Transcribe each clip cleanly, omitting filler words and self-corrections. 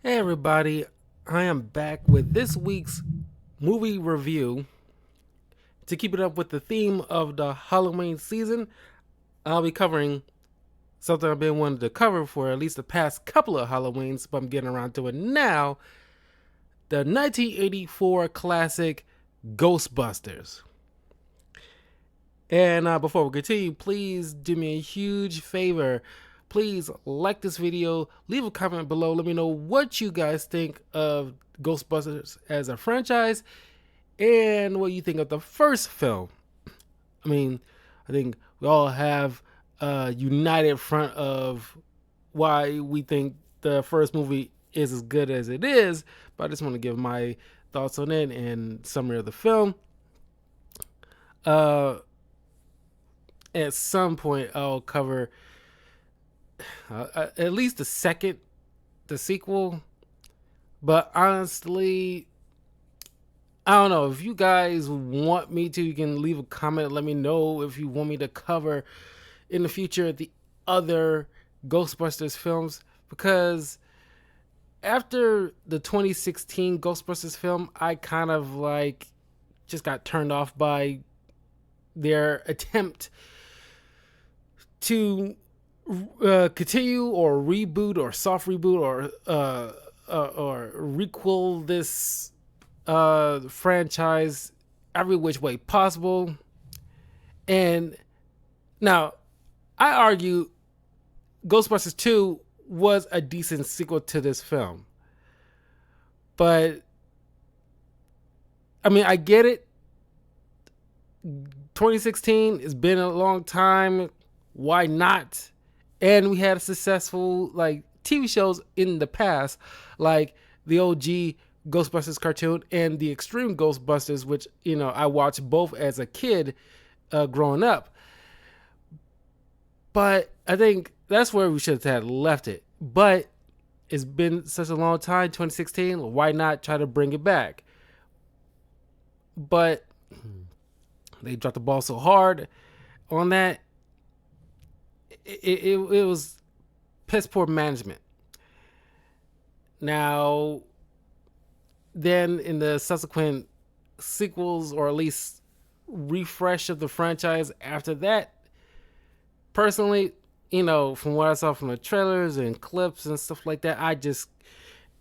Hey everybody, I am back with this week's movie review. To keep it up with the theme of the Halloween season, I'll be covering something I've been wanting to cover for at least the past couple of Halloweens, but I'm getting around to it now. The 1984 classic Ghostbusters. And before we continue, please do me a huge favor. Please like this video, leave a comment below, let me know what you guys think of Ghostbusters as a franchise and what you think of the first film. I mean, I think we all have a united front of why we think the first movie is as good as it is, but I just want to give my thoughts on it and summary of the film. Uh, at some point, I'll cover at least the sequel. But honestly, I don't know. If you guys want me to, you can leave a comment. Let me know if you want me to cover in the future the other Ghostbusters films. Because after the 2016 Ghostbusters film, I kind of like just got turned off by their attempt to continue or reboot or soft reboot or requel this franchise every which way possible. And now I argue Ghostbusters 2 was a decent sequel to this film. But I mean, I get it. 2016, it's been a long time. Why not? And we had successful like TV shows in the past, like the OG Ghostbusters cartoon and the Extreme Ghostbusters, which I watched both as a kid growing up. But I think that's where we should have left it. But it's been such a long time, 2016. Why not try to bring it back? But they dropped the ball so hard on that. It was piss poor management. Now, then in the subsequent sequels, or at least refresh of the franchise after that, personally, from what I saw from the trailers and clips and stuff like that,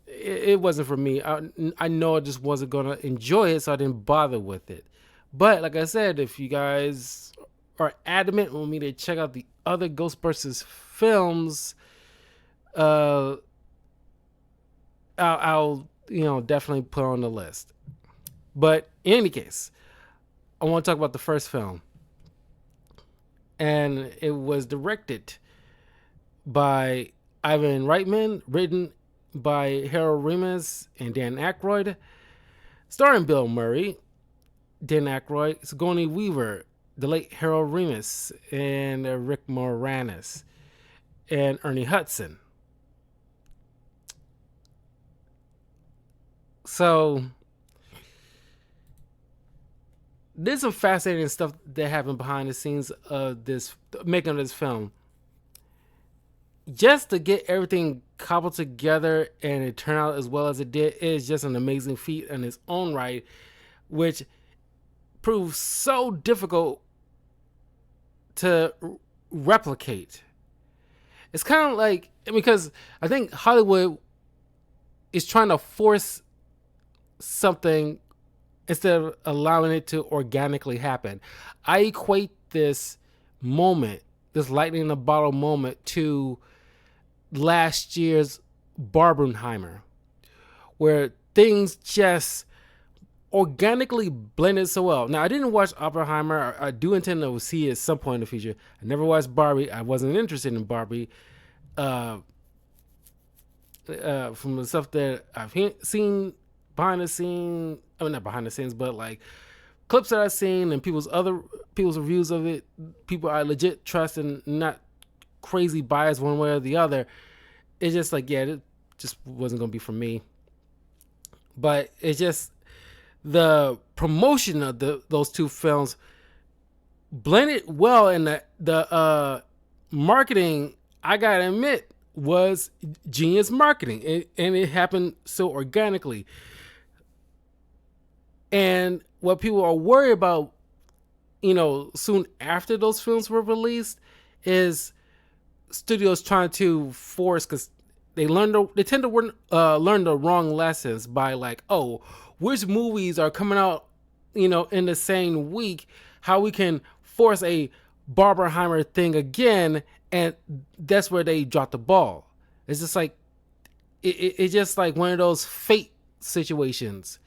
it wasn't for me. I know I just wasn't going to enjoy it, so I didn't bother with it. But like I said, if you guys are adamant on me to check out the other Ghostbusters films, I'll definitely put on the list. But in any case, I want to talk about the first film. And it was directed by Ivan Reitman, written by Harold Ramis and Dan Aykroyd, starring Bill Murray, Dan Aykroyd, Sigourney Weaver, the late Harold Ramis, and Rick Moranis, and Ernie Hudson. So there's some fascinating stuff that happened behind the scenes of this making of this film. Just to get everything cobbled together and it turned out as well as it did is just an amazing feat in its own right, which proves so difficult to replicate. It's kind of like, because I think Hollywood is trying to force something instead of allowing it to organically happen. I equate this moment, this lightning in a bottle moment, to last year's Barbenheimer, where things just organically blended so well. Now, I didn't watch Oppenheimer. I do intend to see it at some point in the future. I never watched Barbie. I wasn't interested in Barbie. From the stuff that I've seen behind the scenes, I mean, not behind the scenes, but like clips that I've seen and people's reviews of it, people I legit trust and not crazy biased one way or the other. It's just like, yeah, it just wasn't going to be for me. But it's just the promotion of those two films blended well, and the marketing, I gotta admit, was genius marketing, and it happened so organically. And what people are worried about, soon after those films were released, is studios trying to force, because they tend to learn the wrong lessons by like, oh, which movies are coming out, in the same week, how we can force a Barbenheimer thing again, and that's where they drop the ball. It's just like it's just like one of those fate situations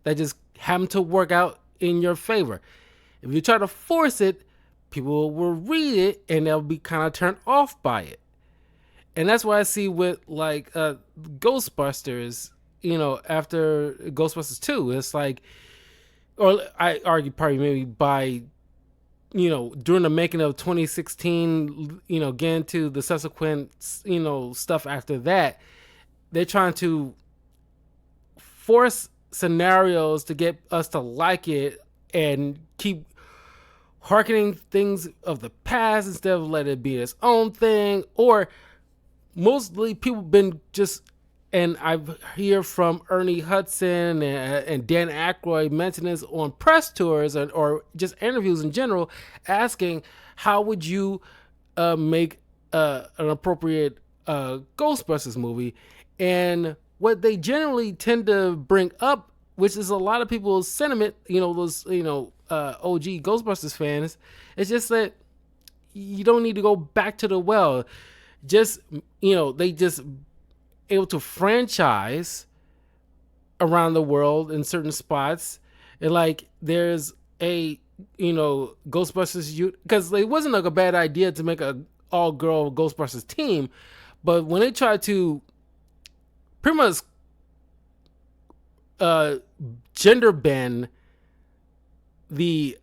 that just happen to work out in your favor. If you try to force it, people will read it and they'll be kind of turned off by it. And that's what I see with like Ghostbusters, after Ghostbusters 2. It's like, or I argue probably maybe by, during the making of 2016, getting to the subsequent, stuff after that, they're trying to force scenarios to get us to like it and keep harkening things of the past instead of letting it be its own thing. Or mostly people been just, and I hear from Ernie Hudson and Dan Aykroyd mention this on press tours or just interviews in general, asking how would you make an appropriate Ghostbusters movie. And what they generally tend to bring up, which is a lot of people's sentiment, those OG Ghostbusters fans, it's just that you don't need to go back to the well. Just they just able to franchise around the world in certain spots, and like there's a Ghostbusters, because it wasn't like a bad idea to make a all girl Ghostbusters team, but when they tried to pretty much gender bend the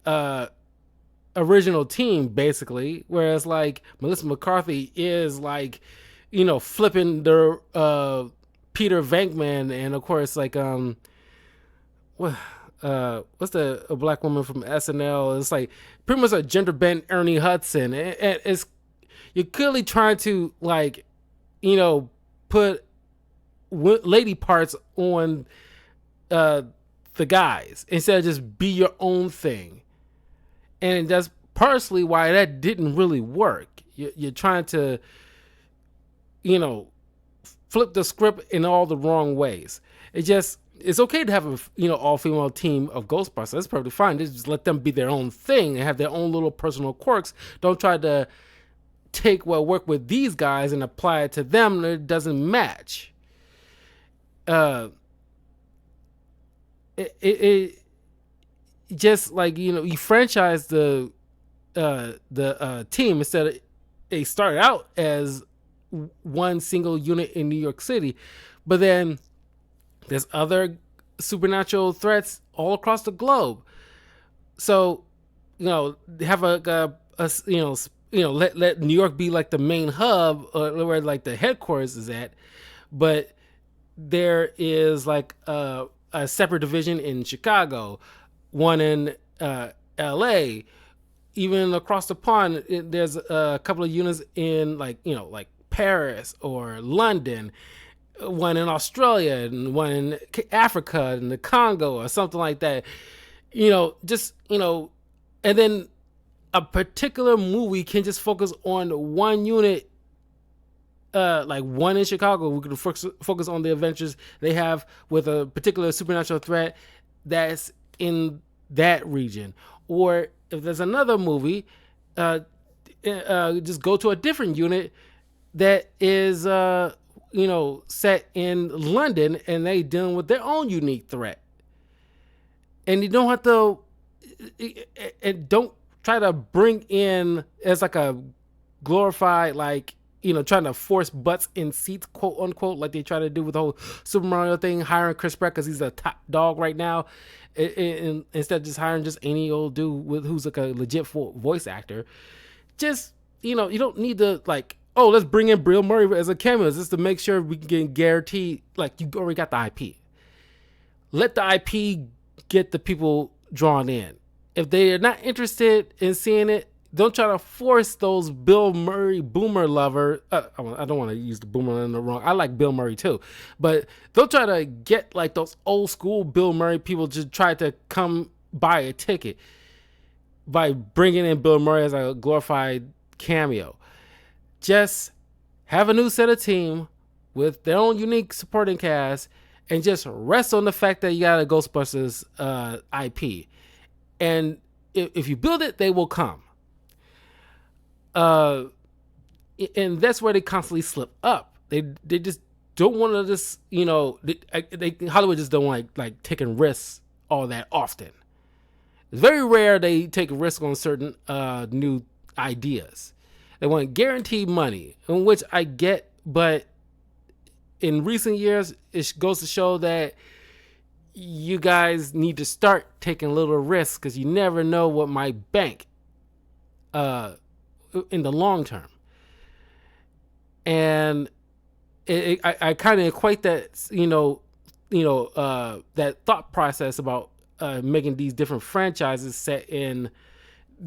original team, basically, whereas like Melissa McCarthy is like flipping the Peter Venkman, and of course like what's the a black woman from SNL, it's like pretty much a gender bent Ernie Hudson, and it's you're clearly trying to like put lady parts on the guys instead of just be your own thing. And that's partially why that didn't really work. You're trying to flip the script in all the wrong ways. It's okay to have a all female team of Ghostbusters. That's perfectly fine. Just let them be their own thing and have their own little personal quirks. Don't try to take what worked with these guys and apply it to them that it doesn't match. It just like you franchise the team instead of they started out as one single unit in New York City, but then there's other supernatural threats all across the globe. So have let New York be like the main hub, where like the headquarters is at, but there is like a separate division in Chicago, one in LA, even across the pond. There's a couple of units in like Paris or London, one in Australia and one in Africa and the Congo or something like that. And then a particular movie can just focus on one unit, like one in Chicago. We could focus on the adventures they have with a particular supernatural threat that's in that region. Or if there's another movie, just go to a different unit that is set in London, and they dealing with their own unique threat. And you don't have to, and don't try to bring in as like a glorified like trying to force butts in seats, quote unquote, like they try to do with the whole Super Mario thing, hiring Chris Pratt because he's a top dog right now, and instead of just hiring just any old dude who's like a legit voice actor. Just you don't need to like, oh, let's bring in Bill Murray as a cameo just to make sure we can guarantee like you already got the IP. Let the IP get the people drawn in. If they are not interested in seeing it, don't try to force those Bill Murray boomer lover. I don't want to use the boomer in the wrong. I like Bill Murray too, but don't try to get like those old school Bill Murray people just try to come buy a ticket by bringing in Bill Murray as a glorified cameo. Just have a new set of team with their own unique supporting cast and just rest on the fact that you got a Ghostbusters IP. And if you build it, they will come. And that's where they constantly slip up. They just don't want to just, Hollywood just don't like taking risks all that often. It's very rare they take a risk on certain new ideas. They want guaranteed money, in which I get, but in recent years, it goes to show that you guys need to start taking a little risk because you never know what might bank in the long term. And I kind of equate that, that thought process about making these different franchises set in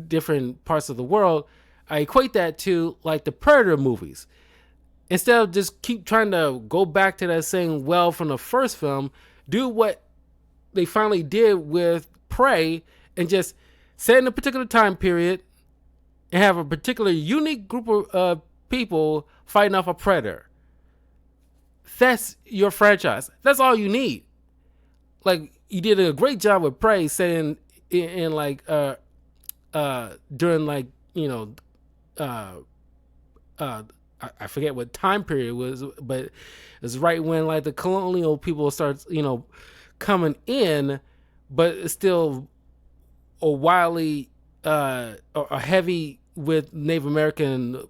different parts of the world. I equate that to like the Predator movies. Instead of just keep trying to go back to that same well from the first film, do what they finally did with Prey and just set in a particular time period and have a particular unique group of people fighting off a predator. That's your franchise. That's all you need. Like, you did a great job with Prey setting in like during like, I forget what time period it was, but it's right when like the colonial people starts, coming in, but it's still a wildly a heavy with Native American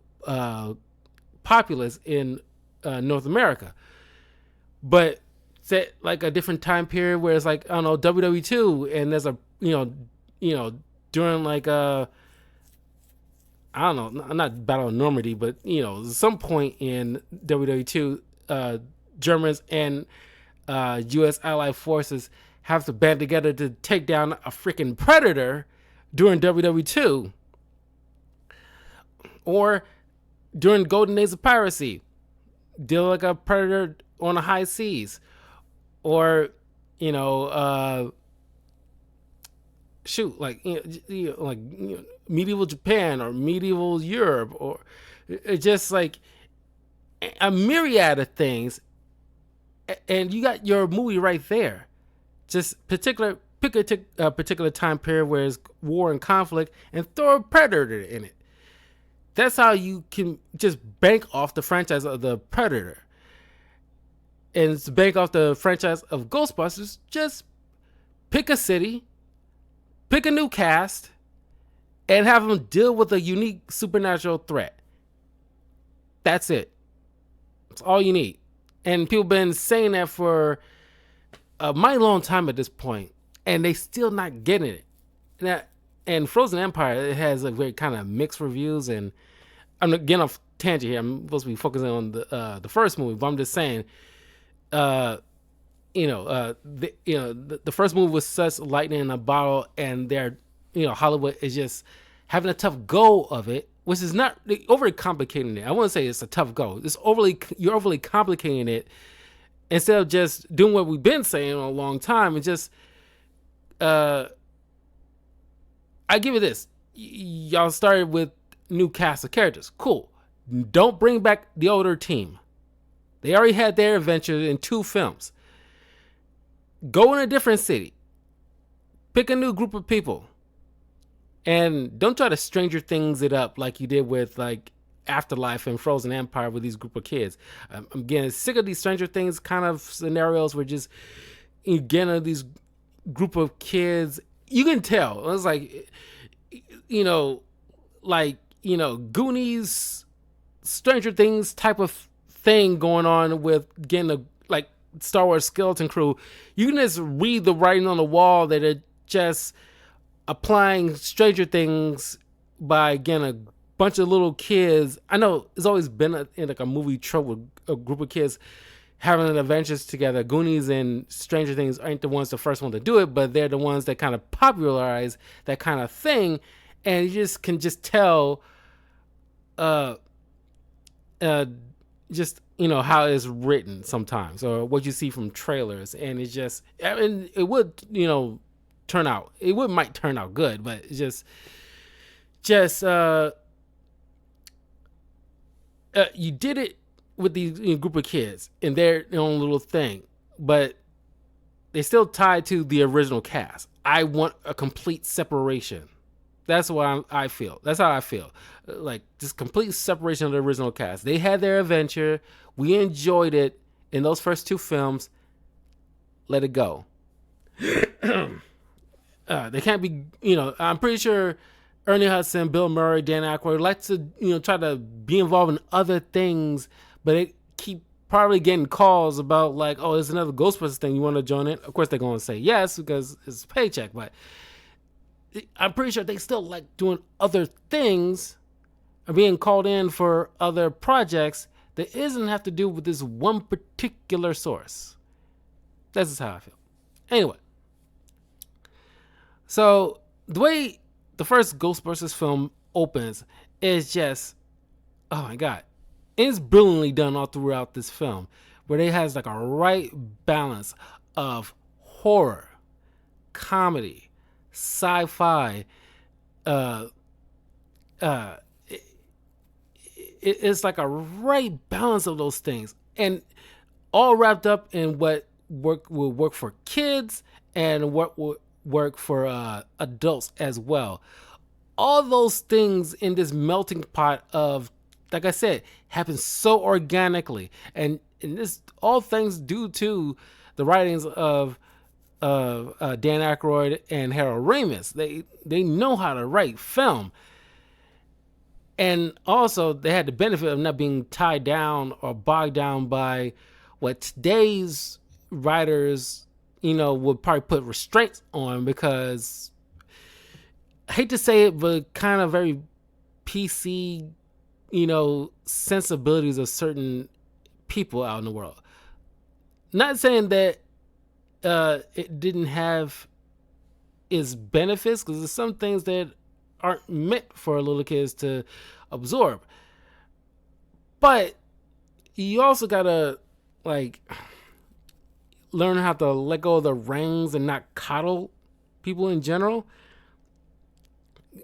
populace in North America. But set like a different time period where it's like, I don't know, WW2, and there's a during like I don't know, not Battle of Normandy, but some point in WW2, Germans and U.S. Allied forces have to band together to take down a freaking predator during WW2, or during golden days of piracy, deal like a predator on the high seas, or medieval Japan or medieval Europe, or it's just like a myriad of things, and you got your movie right there. Just pick a particular time period where there's war and conflict, and throw a predator in it. That's how you can just bank off the franchise of the Predator. And to bank off the franchise of Ghostbusters, just pick a city, pick a new cast, and have them deal with a unique supernatural threat. That's it. That's all you need. And people have been saying that for a mighty long time at this point, and they still not getting it. And Frozen Empire, it has a very kind of mixed reviews, and I'm getting off tangent here. I'm supposed to be focusing on the first movie, but I'm just saying, the first movie was such lightning in a bottle, and Hollywood is just having a tough go of it, which is not overly complicating it. I wouldn't say it's a tough go. You're overly complicating it instead of just doing what we've been saying a long time and just, I give it this. Y'all started with new cast of characters. Cool. Don't bring back the older team. They already had their adventure in 2 films. Go in a different city. Pick a new group of people. And don't try to Stranger Things it up like you did with like Afterlife and Frozen Empire with these group of kids. I'm getting sick of these Stranger Things kind of scenarios where just again these group of kids. You can tell. It's like, Goonies, Stranger Things type of thing going on with getting a like Star Wars skeleton crew. You can just read the writing on the wall that it just applying Stranger Things by, again, a bunch of little kids. I know it's always been in like a movie trope with a group of kids having adventures together. Goonies and Stranger Things aren't the first one to do it, but they're the ones that kind of popularize that kind of thing. and you just can just tell, uh, uh, just how it's written sometimes, or what you see from trailers, and it's just, I mean, it would turn out, might turn out good, but it's just you did it with these group of kids and their own little thing, but they still tied to the original cast. I want a complete separation. That's what I feel. That's how I feel. Like, just complete separation of the original cast. They had their adventure. We enjoyed it in those first two films. Let it go. They can't be, I'm pretty sure Ernie Hudson, Bill Murray, Dan Aykroyd like to, try to be involved in other things, but they keep probably getting calls about, like, oh, there's another Ghostbusters thing. You want to join it? Of course, they're going to say yes because it's a paycheck, but I'm pretty sure they still like doing other things or being called in for other projects that doesn't have to do with this one particular source. That's just how I feel. Anyway, so the way the first Ghostbusters film opens is just, oh my God, it's brilliantly done all throughout this film, where it has like a right balance of horror, comedy, sci-fi. It's like a right balance of those things, and all wrapped up in what will work for kids and what will work for adults as well. All those things in this melting pot of, like I said, happens so organically, and this all things due to the writings of Dan Aykroyd and Harold Ramis. They know how to write film, and also they had the benefit of not being tied down or bogged down by what today's writers, would probably put restraints on, because I hate to say it, but kind of very PC, sensibilities of certain people out in the world. Not saying that it didn't have its benefits, because there's some things that aren't meant for little kids to absorb. But you also gotta, like, learn how to let go of the reins and not coddle people in general.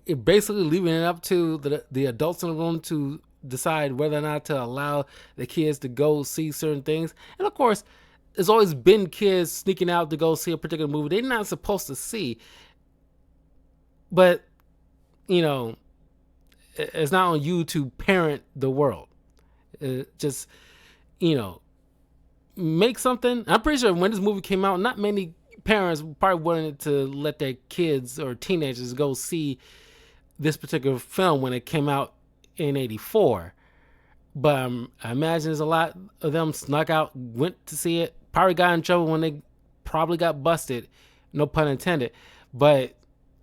It basically leaving it up to the adults in the room to decide whether or not to allow the kids to go see certain things. And of course, there's always been kids sneaking out to go see a particular movie they're not supposed to see. But, it's not on you to parent the world. Just, make something. I'm pretty sure when this movie came out, not many parents probably wanted to let their kids or teenagers go see this particular film when it came out in '84. But I imagine there's a lot of them snuck out, went to see it, probably got in trouble when they probably got busted, no pun intended. But,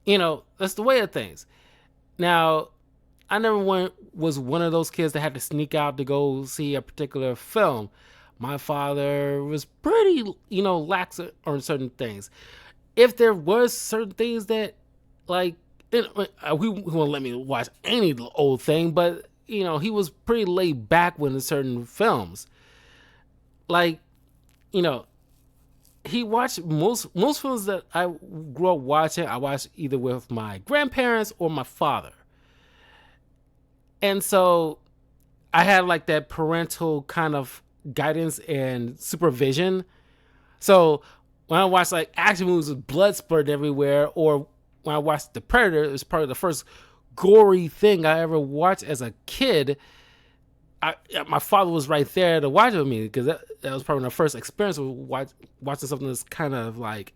that's the way of things. Now, I never was one of those kids that had to sneak out to go see a particular film. My father was pretty, lax on certain things. If there was certain things that, like, he won't let me watch any old thing, but, he was pretty laid back with certain films. Like, he watched most films that I grew up watching. I watched either with my grandparents or my father. And so I had like that parental kind of guidance and supervision. So when I watched like action movies with blood spurting everywhere, or when I watched The Predator, it was probably the first gory thing I ever watched as a kid. My father was right there to watch it with me, because that was probably my first experience with watching something that's kind of like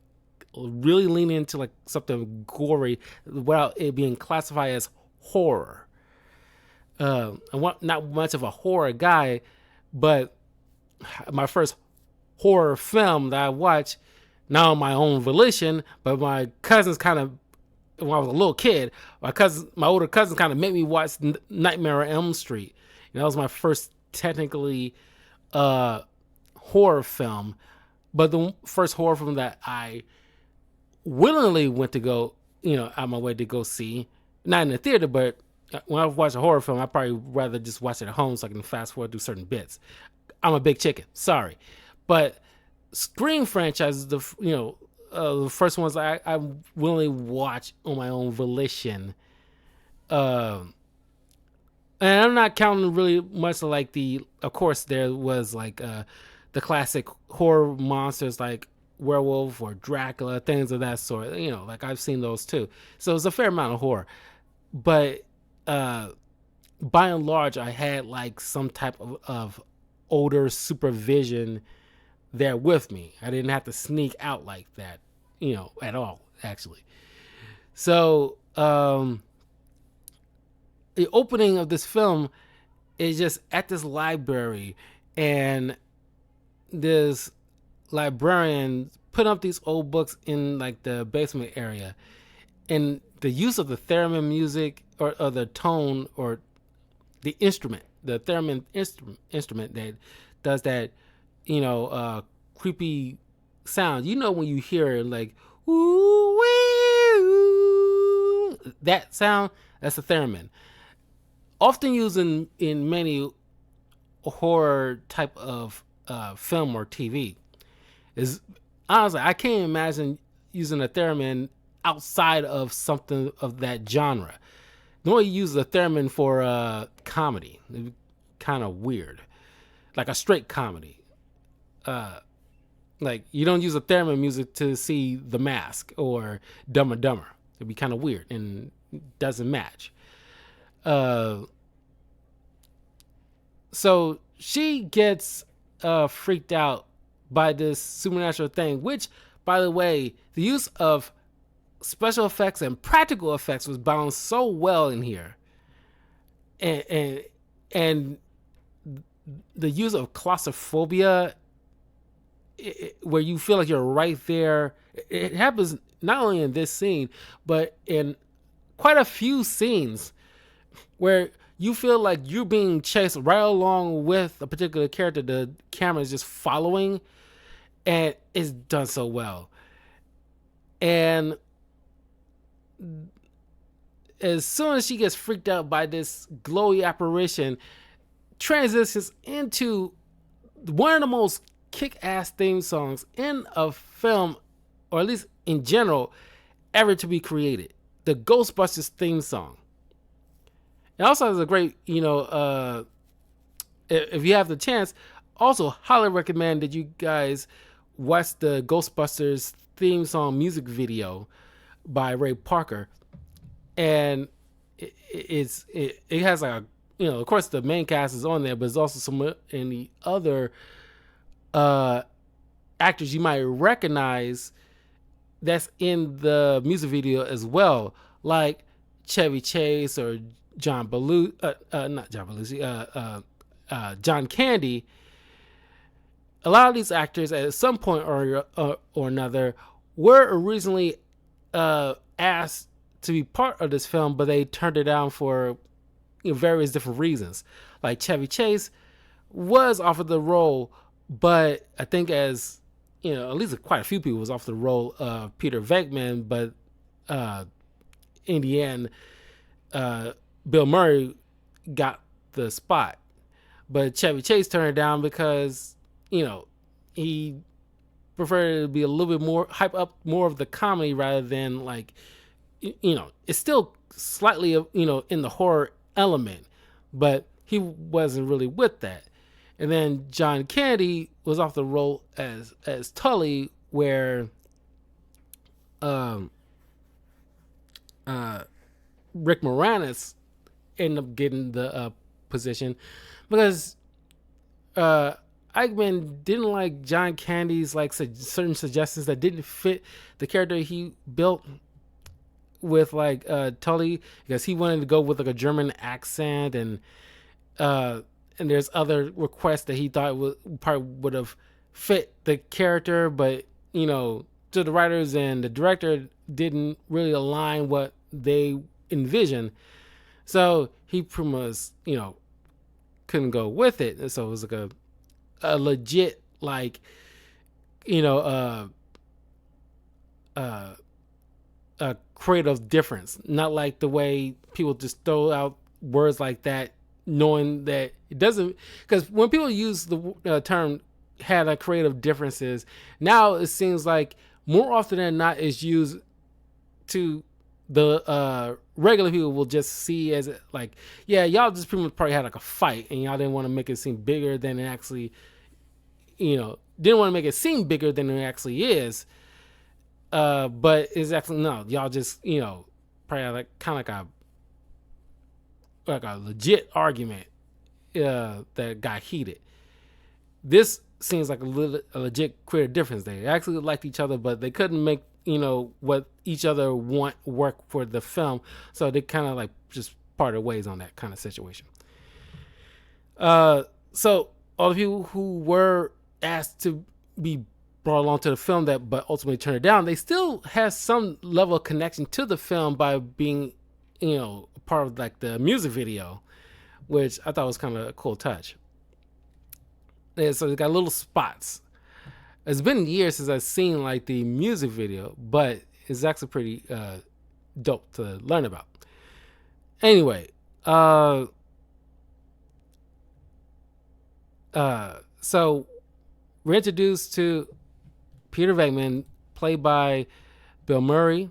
really leaning into like something gory without it being classified as horror. I'm not much of a horror guy, but my first horror film that I watched, not on my own volition, but my cousins kind of, when I was a little kid, my older cousins kind of made me watch Nightmare on Elm Street. And that was my first technically horror film, but the first horror film that I willingly went to go, out my way to go see, not in the theater, but when I watch a horror film, I probably rather just watch it at home so I can fast forward through certain bits. I'm a big chicken, sorry, but Scream franchise, the first ones I willingly watch on my own volition. Um, and I'm not counting really much like of course there was like the classic horror monsters like werewolf or Dracula, things of that sort. Like I've seen those too. So it's a fair amount of horror, but uh, by and large, I had like some type of older supervision there with me. I didn't have to sneak out like that, at all, actually. So, the opening of this film is just at this library, and this librarian put up these old books in like the basement area, and the use of the theremin music or the tone or the instrument, the theremin instrument that does that, creepy sound. When you hear like ooh, wee, that sound, that's the theremin. Often used in many horror type of film or TV. Is honestly, I can't imagine using a theremin outside of something of that genre. Normally, you use the theremin for comedy. Kind of weird, like a straight comedy. Like you don't use a theremin music to see The Mask or Dumb and Dumber. It'd be kind of weird and doesn't match. So she gets freaked out by this supernatural thing, which, by the way, the use of special effects and practical effects was balanced so well in here, and the use of claustrophobia, where you feel like you're right there. It happens not only in this scene, but in quite a few scenes where you feel like you're being chased right along with a particular character. The camera is just following, and it's done so well. And as soon as she gets freaked out by this glowy apparition, transitions into one of the most kick-ass theme songs in a film, or at least in general, ever to be created. The Ghostbusters theme song. It also has a great, if you have the chance, also highly recommend that you guys watch the Ghostbusters theme song music video by Ray Parker. And it has like of course the main cast is on there, but there's also some in the other actors you might recognize that's in the music video as well, like Chevy Chase or John Candy. A lot of these actors at some point or another were originally asked to be part of this film, but they turned it down for various different reasons. Like Chevy Chase was offered the role, but I think at least quite a few people was offered the role of Peter Venkman, but in the end, Bill Murray got the spot. But Chevy Chase turned it down because he preferred to be a little bit more hype up more of the comedy rather than like it's still slightly in the horror element, but he wasn't really with that. And then John Candy was off the role as Tully, where Rick Moranis ended up getting the position because Eichmann didn't like John Candy's like certain suggestions that didn't fit the character he built with like Tully, because he wanted to go with like a German accent, and there's other requests that he thought probably would have fit the character, but to the writers and the director didn't really align what they envisioned. So he pretty much couldn't go with it, and so it was like a legit like a creative difference, not like the way people just throw out words like that, knowing that it doesn't. Because when people use the term "had a creative differences," now it seems like more often than not is used to the regular people will just see as like, yeah, y'all just pretty much probably had like a fight and y'all didn't want to make it seem bigger than it actually, didn't want to make it seem bigger than it actually is. But it's actually no, y'all just probably like kind of like a legit argument that got heated. This seems like a legit creative difference. They actually liked each other, but they couldn't make what each other want work for the film, so they kind of like just parted ways on that kind of situation. So all the people who were asked to be brought along to the film that but ultimately turned it down, they still has some level of connection to the film by being part of like the music video, which I thought was kind of a cool touch. And so they got little spots. It's been years since I've seen like the music video, but it's actually pretty dope to learn about. Anyway, so we're introduced to Peter Venkman, played by Bill Murray.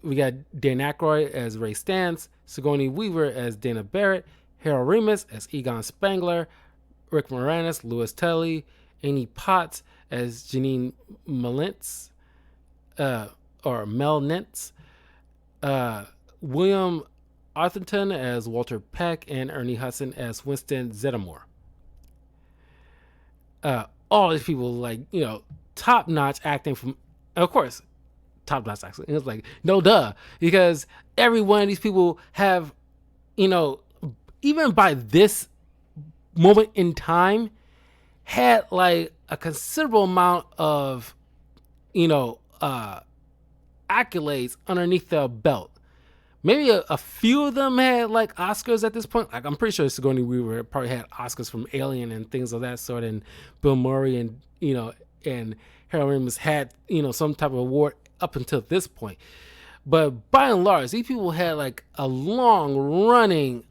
We got Dan Aykroyd as Ray Stantz, Sigourney Weaver as Dana Barrett, Harold Ramis as Egon Spengler, Rick Moranis, Louis Tully, Annie Potts as Janine Melnitz, or Melnitz, William Arthurton as Walter Peck, and Ernie Hudson as Winston Zeddemore. All these people, like, top-notch acting from, of course, top-notch acting. It's like, no duh, because every one of these people have, even by this moment in time, had like a considerable amount of, accolades underneath their belt. Maybe a few of them had like Oscars at this point. Like I'm pretty sure Sigourney Weaver probably had Oscars from Alien and things of that sort, and Bill Murray and and Harold Ramis had some type of award up until this point. But by and large, these people had like a long running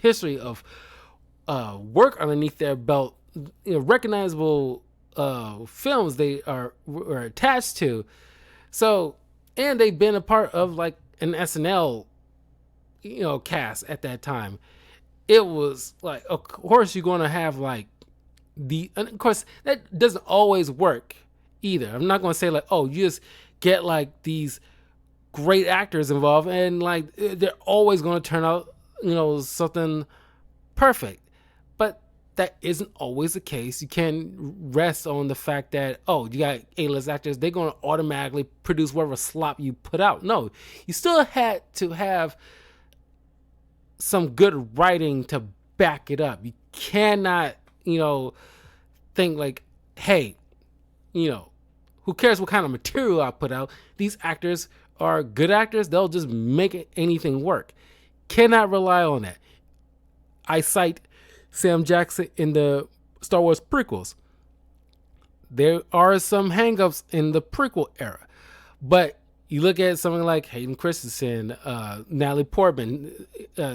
history of work underneath their belt, recognizable films they were attached to. So, and they've been a part of like an SNL, cast at that time. It was like, of course, you're going to have like and of course, that doesn't always work either. I'm not going to say like, oh, you just get like these great actors involved and like they're always going to turn out, something perfect. But that isn't always the case. You can't rest on the fact that, oh, you got A-list actors, they're going to automatically produce whatever slop you put out. No, you still had to have some good writing to back it up. You cannot, think like, hey, who cares what kind of material I put out? These actors are good actors. They'll just make anything work. Cannot rely on that. I cite Sam Jackson in the Star Wars prequels. There are some hangups in the prequel era, but you look at something like Hayden Christensen, Natalie Portman,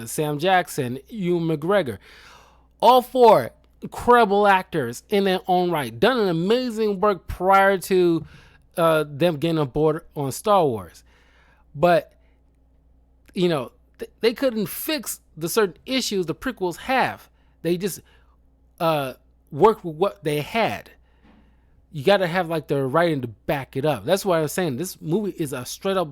Sam Jackson, Ewan McGregor, all four incredible actors in their own right, done an amazing work prior to them getting on board on Star Wars. But, they couldn't fix the certain issues the prequels have. They just worked with what they had. You got to have like the writing to back it up. That's why I was saying this movie is a straight up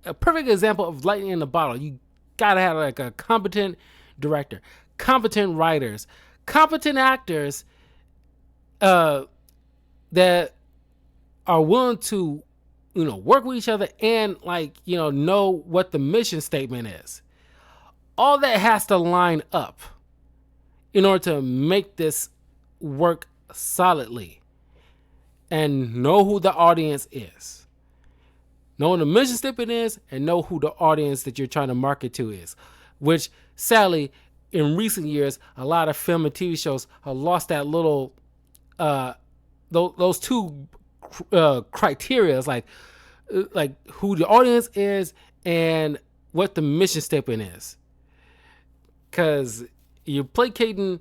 a perfect example of lightning in the bottle. You got to have like a competent director, competent writers, competent actors that are willing to, work with each other and like, know what the mission statement is. All that has to line up in order to make this work solidly. And know who the audience is. Know what the mission statement is and know who the audience that you're trying to market to is. Which, sadly, in recent years, a lot of film and TV shows have lost that little, those two criteria. It's like who the audience is and what the mission statement is. Because you're placating,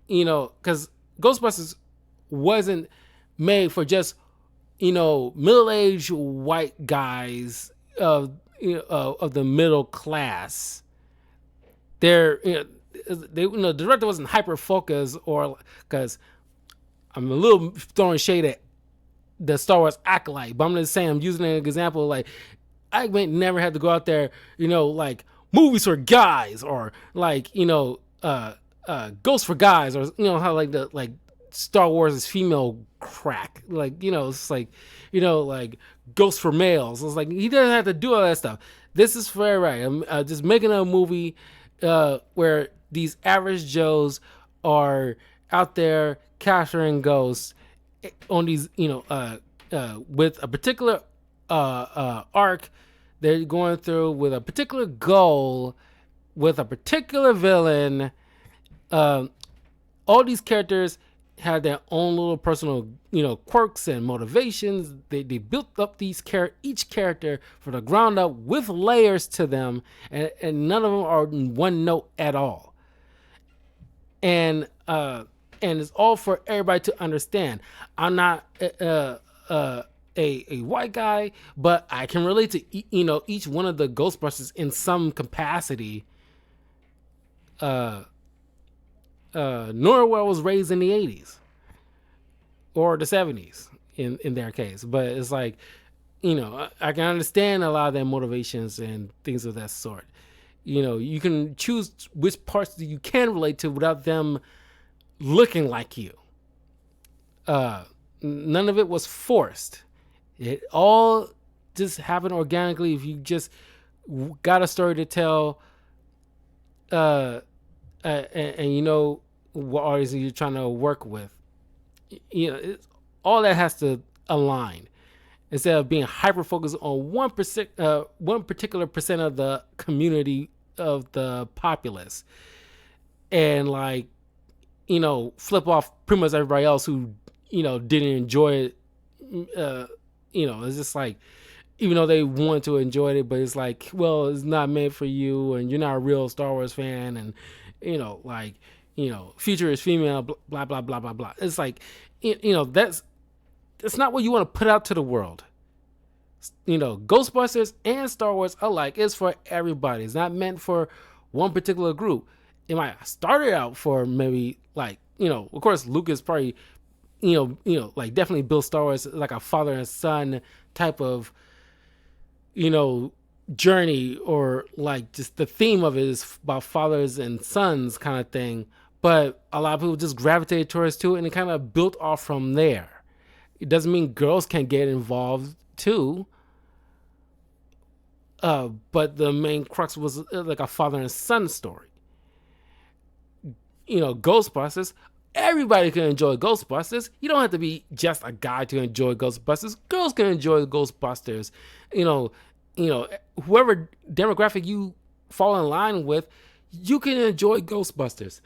because Ghostbusters wasn't made for just middle-aged white guys of the middle class. They're the director wasn't hyper focused, or because I'm a little throwing shade at the Star Wars acolyte, but I'm just saying, I'm using an example. Like, I might never have to go out there, like movies for guys, or like Ghosts for guys, or how like the like Star Wars is female crack, like it's like like Ghosts for males. It's like he doesn't have to do all that stuff. This is for everybody. I'm just making a movie where these average Joes are out there capturing ghosts on these, with a particular arc they're going through, with a particular goal, with a particular villain. All these characters have their own little personal, quirks and motivations. They built up each character from the ground up with layers to them, and none of them are in one note at all. And it's all for everybody to understand. I'm not a white guy, but I can relate to each one of the Ghostbusters in some capacity. Norwell was raised in the 80s or the 70s in their case, but it's like, I can understand a lot of their motivations and things of that sort. You can choose which parts that you can relate to without them looking like you. None of it was forced. It all just happened organically. If you just got a story to tell, and what audience you're trying to work with, all that has to align, instead of being hyper focused on one particular percent of the community of the populace, and like flip off pretty much everybody else who didn't enjoy it. It's just like, even though they want to enjoy it, but it's like, well, it's not meant for you, and you're not a real Star Wars fan, and future is female, blah blah blah blah blah. It's like, that's not what you want to put out to the world. Ghostbusters and Star Wars alike is for everybody. It's not meant for one particular group. It might have started out for maybe like, of course Lucas probably, like definitely built Star Wars like a father and son type of, journey, or like just the theme of it is about fathers and sons kind of thing. But a lot of people just gravitated towards to it, and it kind of built off from there. It doesn't mean girls can't get involved too. But the main crux was like a father and son story. Ghostbusters, everybody can enjoy Ghostbusters. You don't have to be just a guy to enjoy Ghostbusters. Girls can enjoy Ghostbusters. Whoever demographic you fall in line with, you can enjoy Ghostbusters.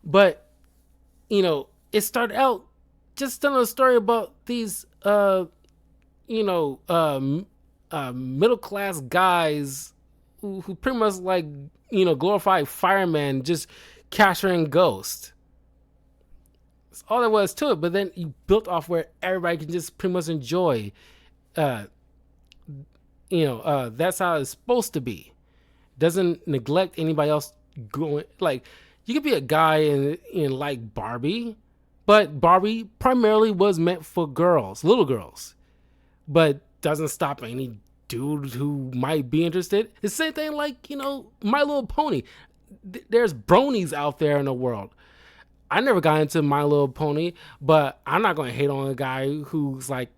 But it started out just telling a story about these middle class guys who pretty much like glorified firemen just capturing ghosts. That's all there was to it. But then you built off where everybody can just pretty much enjoy. That's how it's supposed to be. Doesn't neglect anybody else going. Like, you could be a guy in like Barbie, but Barbie primarily was meant for girls, little girls, but doesn't stop any dude who might be interested. It's the same thing like, My Little Pony. There's bronies out there in the world. I never got into My Little Pony, but I'm not going to hate on a guy who's like,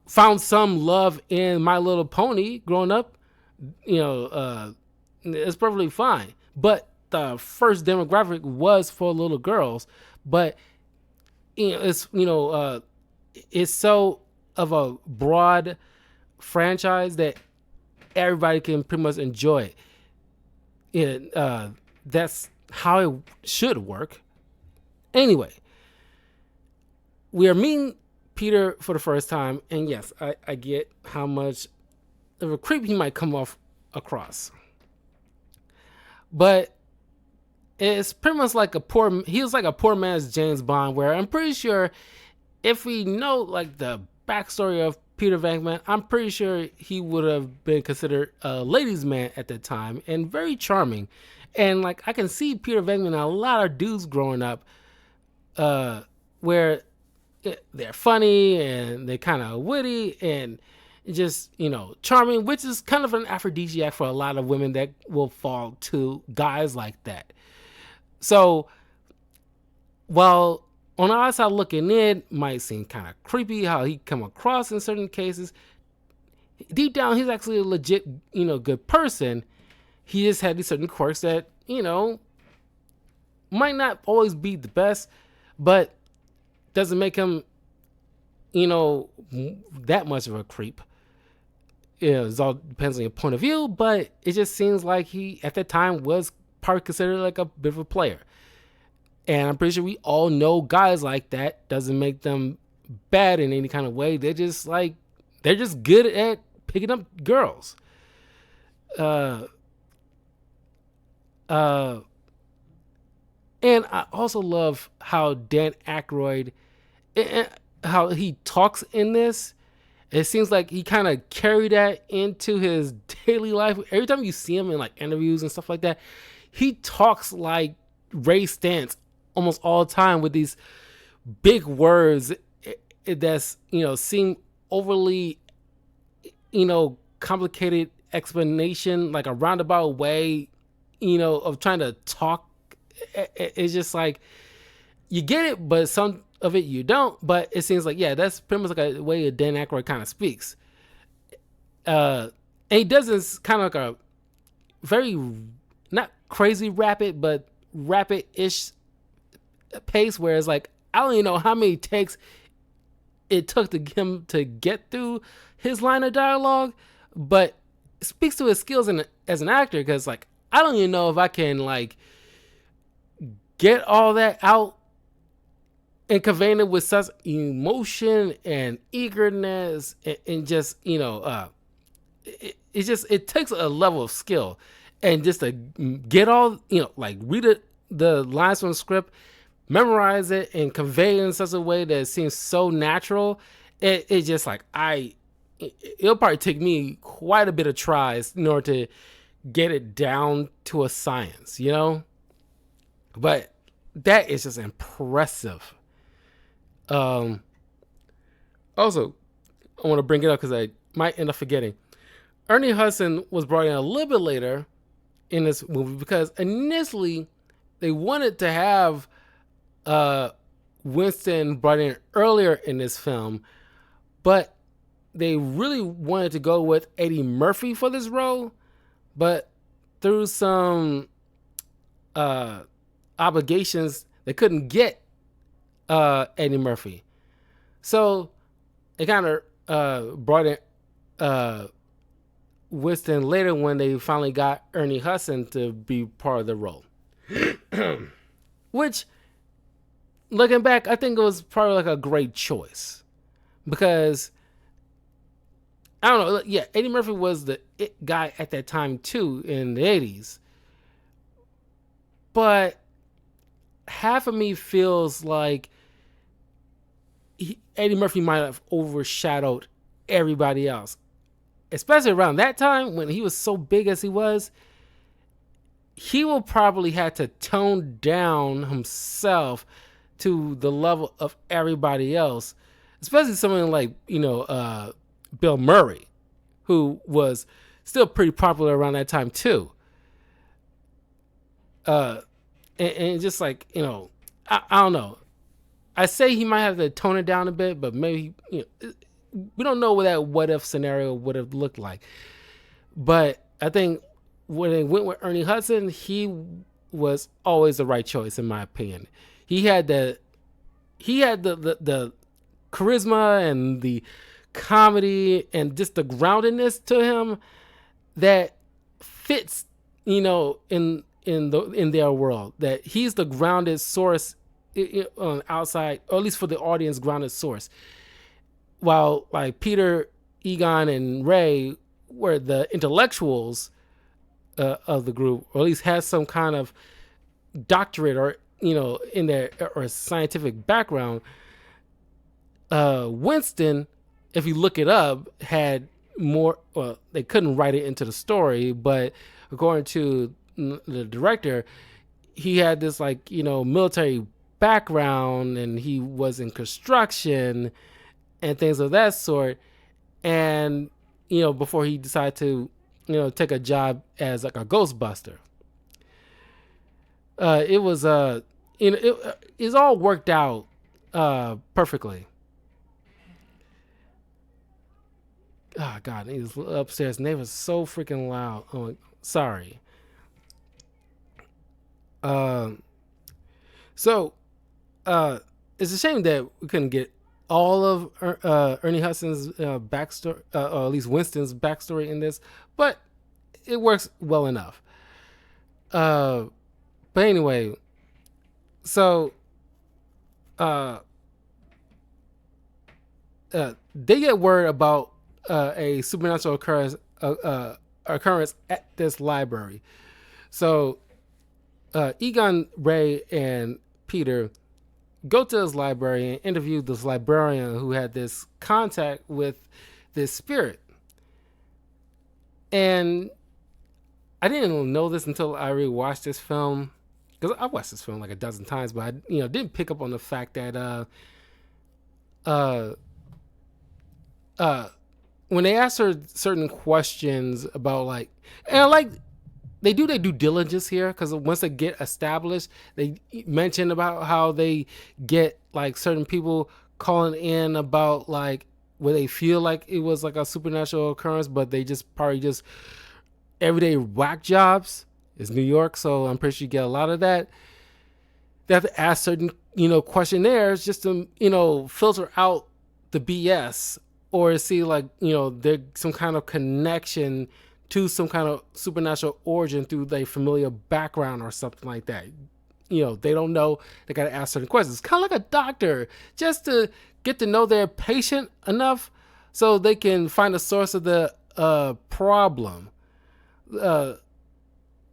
found some love in My Little Pony growing up. It's perfectly fine. But the first demographic was for little girls. But it's so of a broad franchise that everybody can pretty much enjoy it. That's how it should work. Anyway, we are meeting Peter for the first time, and yes, I get how much of a creep he might come off across, but it's pretty much like he was like a poor man's James Bond, where I'm pretty sure if we know like the backstory of Peter Venkman, I'm pretty sure he would have been considered a ladies' man at the time and very charming. And like I can see Peter Venkman in a lot of dudes growing up, where they're funny and they're kind of witty and just charming, which is kind of an aphrodisiac for a lot of women that will fall to guys like that. So while on the outside looking in might seem kind of creepy how he come across in certain cases, deep down he's actually a legit good person. He just had these certain quirks that might not always be the best, but doesn't make him that much of a creep. It all depends on your point of view, but it just seems like he at that time was probably considered like a bit of a player. And I'm pretty sure we all know guys like that. Doesn't make them bad in any kind of way. They're just good at picking up girls. And I also love how Dan Aykroyd, how he talks in this. It seems like he kind of carried that into his daily life. Every time you see him in like interviews and stuff like that, he talks like Ray Stantz almost all the time with these big words that's seem overly complicated explanation, like a roundabout way of trying to talk. It's just like you get it, but some of it you don't. But it seems like that's pretty much like a way Dan Aykroyd kind of speaks. And he does this kind of like a very not crazy rapid, but rapid-ish pace, where it's like I don't even know how many takes it took to him to get through his line of dialogue, but it speaks to his skills as an actor, because like I don't even know if I can like get all that out and conveying it with such emotion and eagerness and just it takes a level of skill, and just to get all like read the lines from the script, memorize it, and convey it in such a way that it seems so natural. It's just like it'll probably take me quite a bit of tries in order to get it down to a science, but that is just impressive. Also, I want to bring it up because I might end up forgetting. Ernie Hudson was brought in a little bit later in this movie because initially they wanted to have Winston brought in earlier in this film, but they really wanted to go with Eddie Murphy for this role, but through some obligations, they couldn't get Eddie Murphy. So they kind of brought in Winston later when they finally got Ernie Hudson to be part of the role. Which, looking back, I think it was probably like a great choice. Because, I don't know, yeah, Eddie Murphy was the it guy at that time too, in the 80s. But half of me feels like Eddie Murphy might have overshadowed everybody else. Especially around that time when he was so big as he was, he will probably have to tone down himself to the level of everybody else. Especially someone like, Bill Murray, who was still pretty popular around that time too. And just like, I don't know. I say he might have to tone it down a bit, but maybe, we don't know what that what if scenario would have looked like. But I think when they went with Ernie Hudson, he was always the right choice in my opinion. He had the charisma and the comedy and just the groundedness to him that fits, in their world. That he's the grounded source on outside, or at least for the audience, grounded source. While like Peter, Egon, and Ray were the intellectuals of the group, or at least has some kind of doctorate or in their or scientific background. Winston, if you look it up, had more. Well, they couldn't write it into the story, but according to the director, he had this like military background, and he was in construction and things of that sort. And before he decided to take a job as like a Ghostbuster, it was it's all worked out perfectly. Oh God, he's upstairs. And they was so freaking loud. Oh, sorry. Um, so it's a shame that we couldn't get all of Ernie Hudson's backstory, or at least Winston's backstory in this, but it works well enough. Uh, but anyway, so uh, they get word about a supernatural occurrence at this library. So Egon, Ray, and Peter go to this library and interview this librarian who had this contact with this spirit. And I didn't know this until I rewatched this film, because I watched this film like a dozen times, but I didn't pick up on the fact that uh, when they asked her certain questions about like, and I like they do their due diligence here, because once they get established, they mention about how they get like certain people calling in about like where they feel like it was like a supernatural occurrence, but they just probably just everyday whack jobs. It's New York, so I'm pretty sure you get a lot of that. They have to ask certain questionnaires just to filter out the BS, or see like there's some kind of connection to some kind of supernatural origin through their familiar background or something like that. They don't know. They got to ask certain questions. It's kind of like a doctor, just to get to know their patient enough so they can find the source of the problem.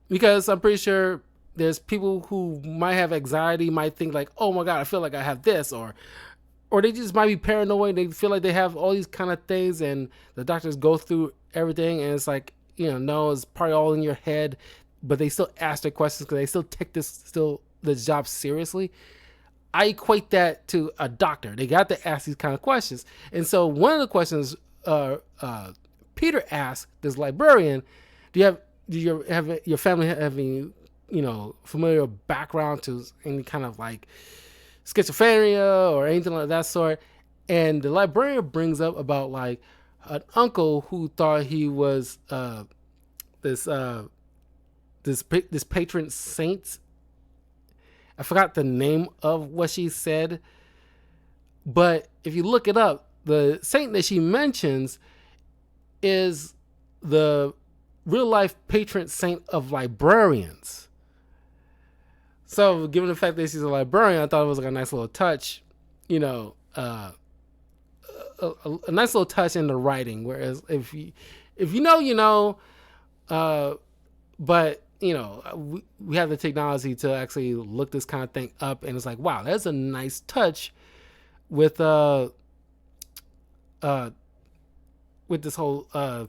Because I'm pretty sure there's people who might have anxiety, might think like, oh my God, I feel like I have this, or they just might be paranoid. They feel like they have all these kind of things, and the doctors go through everything, and it's like, no, it's probably all in your head, but they still ask their questions because they still take the job seriously. I equate that to a doctor. They got to ask these kind of questions. And so one of the questions Peter asked this librarian, do you have your family having familiar background to any kind of like schizophrenia or anything like that sort? And the librarian brings up about like an uncle who thought he was this patron saint. I forgot the name of what she said, but if you look it up, the saint that she mentions is the real life patron saint of librarians. So given the fact that she's a librarian, I thought it was like a nice little touch, a nice little touch in the writing. Whereas if you know, but we have the technology to actually look this kind of thing up, and it's like, wow, that's a nice touch with this whole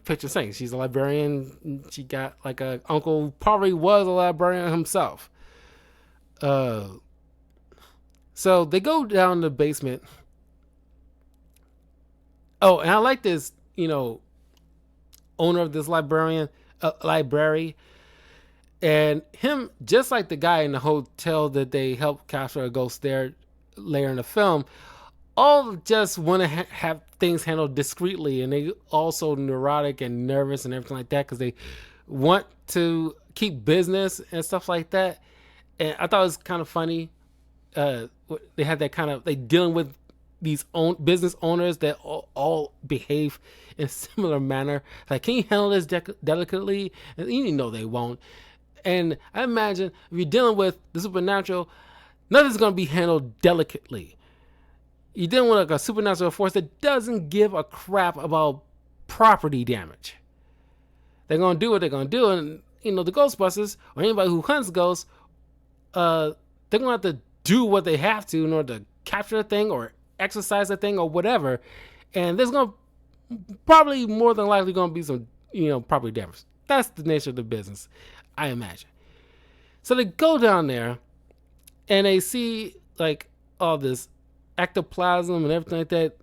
picture saying she's a librarian. She got like a uncle, probably was a librarian himself. So they go down the basement. Oh, and I like this, owner of this library, and him, just like the guy in the hotel that they helped capture a ghost there later in the film, all just want to have things handled discreetly, and they also neurotic and nervous and everything like that because they want to keep business and stuff like that. And I thought it was kind of funny. They had that kind of, they dealing with these business owners that all behave in a similar manner. Like, can you handle this delicately? And they won't. And I imagine if you're dealing with the supernatural, Nothing's going to be handled delicately. You dealing with like a supernatural force that doesn't give a crap about property damage. They're going to do what they're going to do. And, the Ghostbusters, or anybody who hunts ghosts, they're going to have to do what they have to in order to capture the thing or exercise the thing or whatever. And there's going to probably more than likely going to be some, property damage. That's the nature of the business, I imagine. So they go down there and they see like all this ectoplasm and everything like that,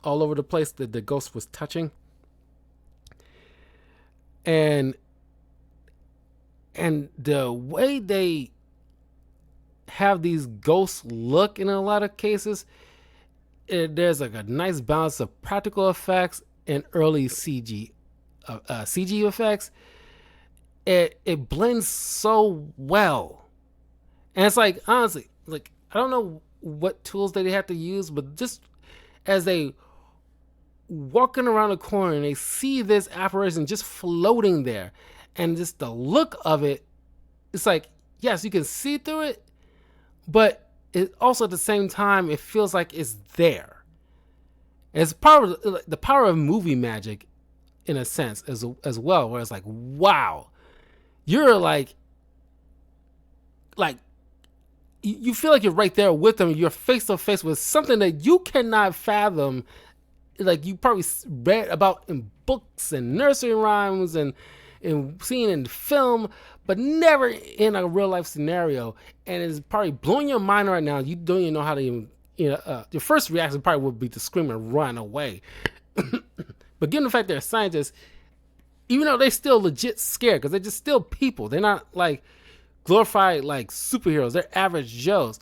all over the place that the ghost was touching. And the way they have these ghosts look in a lot of cases, there's like a nice balance of practical effects and early CG effects. It blends so well. And it's like, honestly, like, I don't know what tools they have to use, but just as they walking around the corner and they see this apparition just floating there, and just the look of it, it's like, yes, you can see through it, but it also at the same time, it feels like it's there. And it's the power of movie magic, in a sense, as well, where it's like, wow, you're like you feel like you're right there with them. You're face to face with something that you cannot fathom. Like you probably read about in books and nursery rhymes and seen in film, but never in a real life scenario. And it's probably blowing your mind right now. You don't even know how to even, your first reaction probably would be to scream and run away. But given the fact they're scientists, even though they're still legit scared, because they're just still people. They're not like glorified like superheroes. They're average Joes,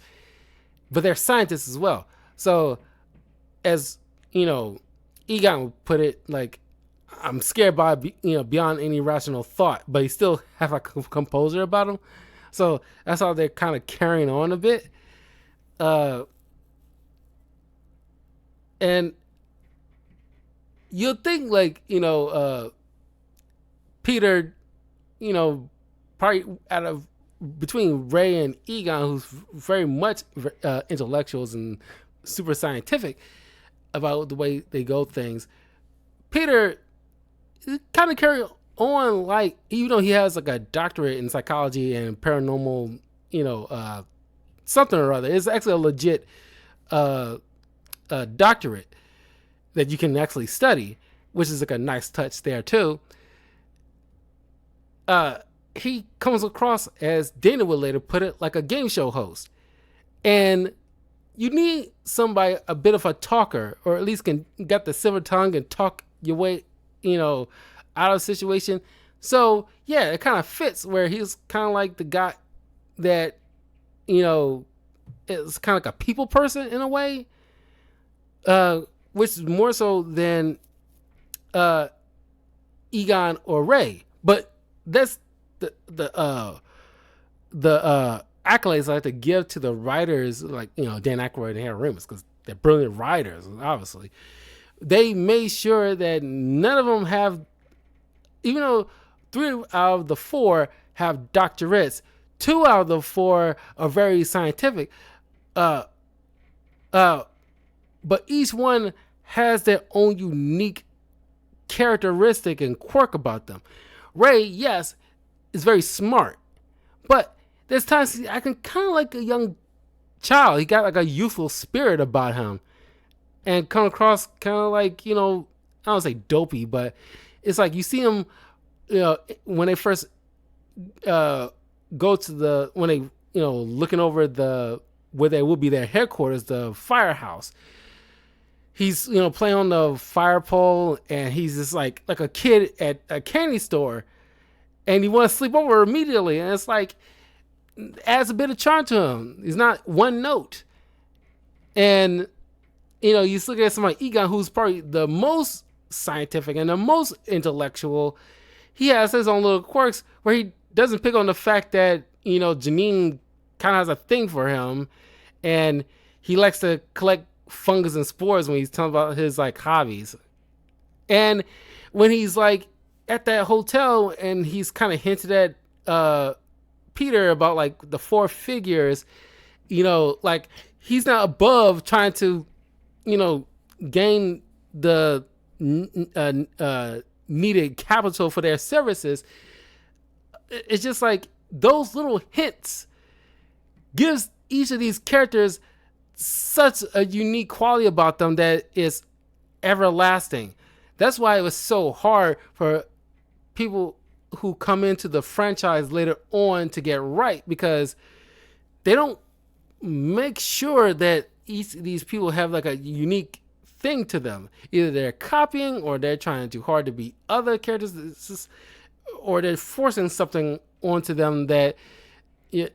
but they're scientists as well. So as Egon would put it, like, I'm scared by beyond any rational thought, but he still have a composure about him. So that's how they're kind of carrying on a bit. And you'll think like Peter, probably out of between Ray and Egon, who's very much intellectuals and super scientific about the way they go things, Peter kind of carry on like, even though he has like a doctorate in psychology and paranormal, something or other. It's actually a legit doctorate that you can actually study, which is like a nice touch there too. He comes across, as Dana would later put it, like a game show host. And you need somebody a bit of a talker, or at least can get the silver tongue and talk your way, out of the situation. So yeah, it kind of fits where he's kind of like the guy that, is kind of like a people person in a way, which is more so than Egon or Ray. But that's the accolades I like to give to the writers, like Dan Aykroyd and Harold Ramis, because they're brilliant writers. Obviously, they made sure that none of them have, even though 3 out of the 4 have doctorates, 2 out of the 4 are very scientific. But each one has their own unique characteristic and quirk about them. Ray, yes, is very smart, but there's times I can kind of like a young child. He got like a youthful spirit about him, and come across kind of like, I don't say dopey, but it's like you see him, when they first go to when they, looking over where they will be their headquarters, the firehouse. He's, playing on the fire pole, and he's just like a kid at a candy store, and he wants to sleep over immediately. And it's like, adds a bit of charm to him. He's not one note. And, you look at somebody, Egon, who's probably the most scientific and the most intellectual. He has his own little quirks where he doesn't pick on the fact that, Janine kind of has a thing for him, and he likes to collect fungus and spores when he's talking about his like hobbies. And when he's like at that hotel and he's kind of hinted at Peter about like the 4 figures, Like he's not above trying to, you know, gain the needed capital for their services. It's just like those little hints gives each of these characters such a unique quality about them that is everlasting. That's why it was so hard for people who come into the franchise later on to get right, because they don't make sure that each of these people have like a unique thing to them. Either they're copying or they're trying too hard to be other characters, or they're forcing something onto them that I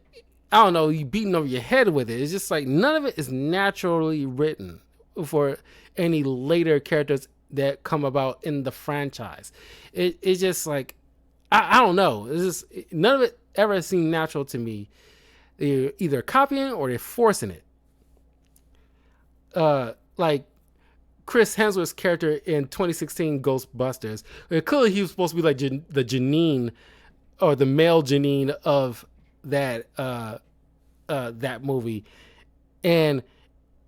don't know, you beating over your head with it. It's just like none of it is naturally written for any later characters that come about in the franchise. It's just like I don't know. It's just none of it ever seemed natural to me. They're either copying or they're forcing it. Like Chris Hemsworth's character in 2016 Ghostbusters. Clearly, he was supposed to be like the Janine, or the male Janine of that that movie, and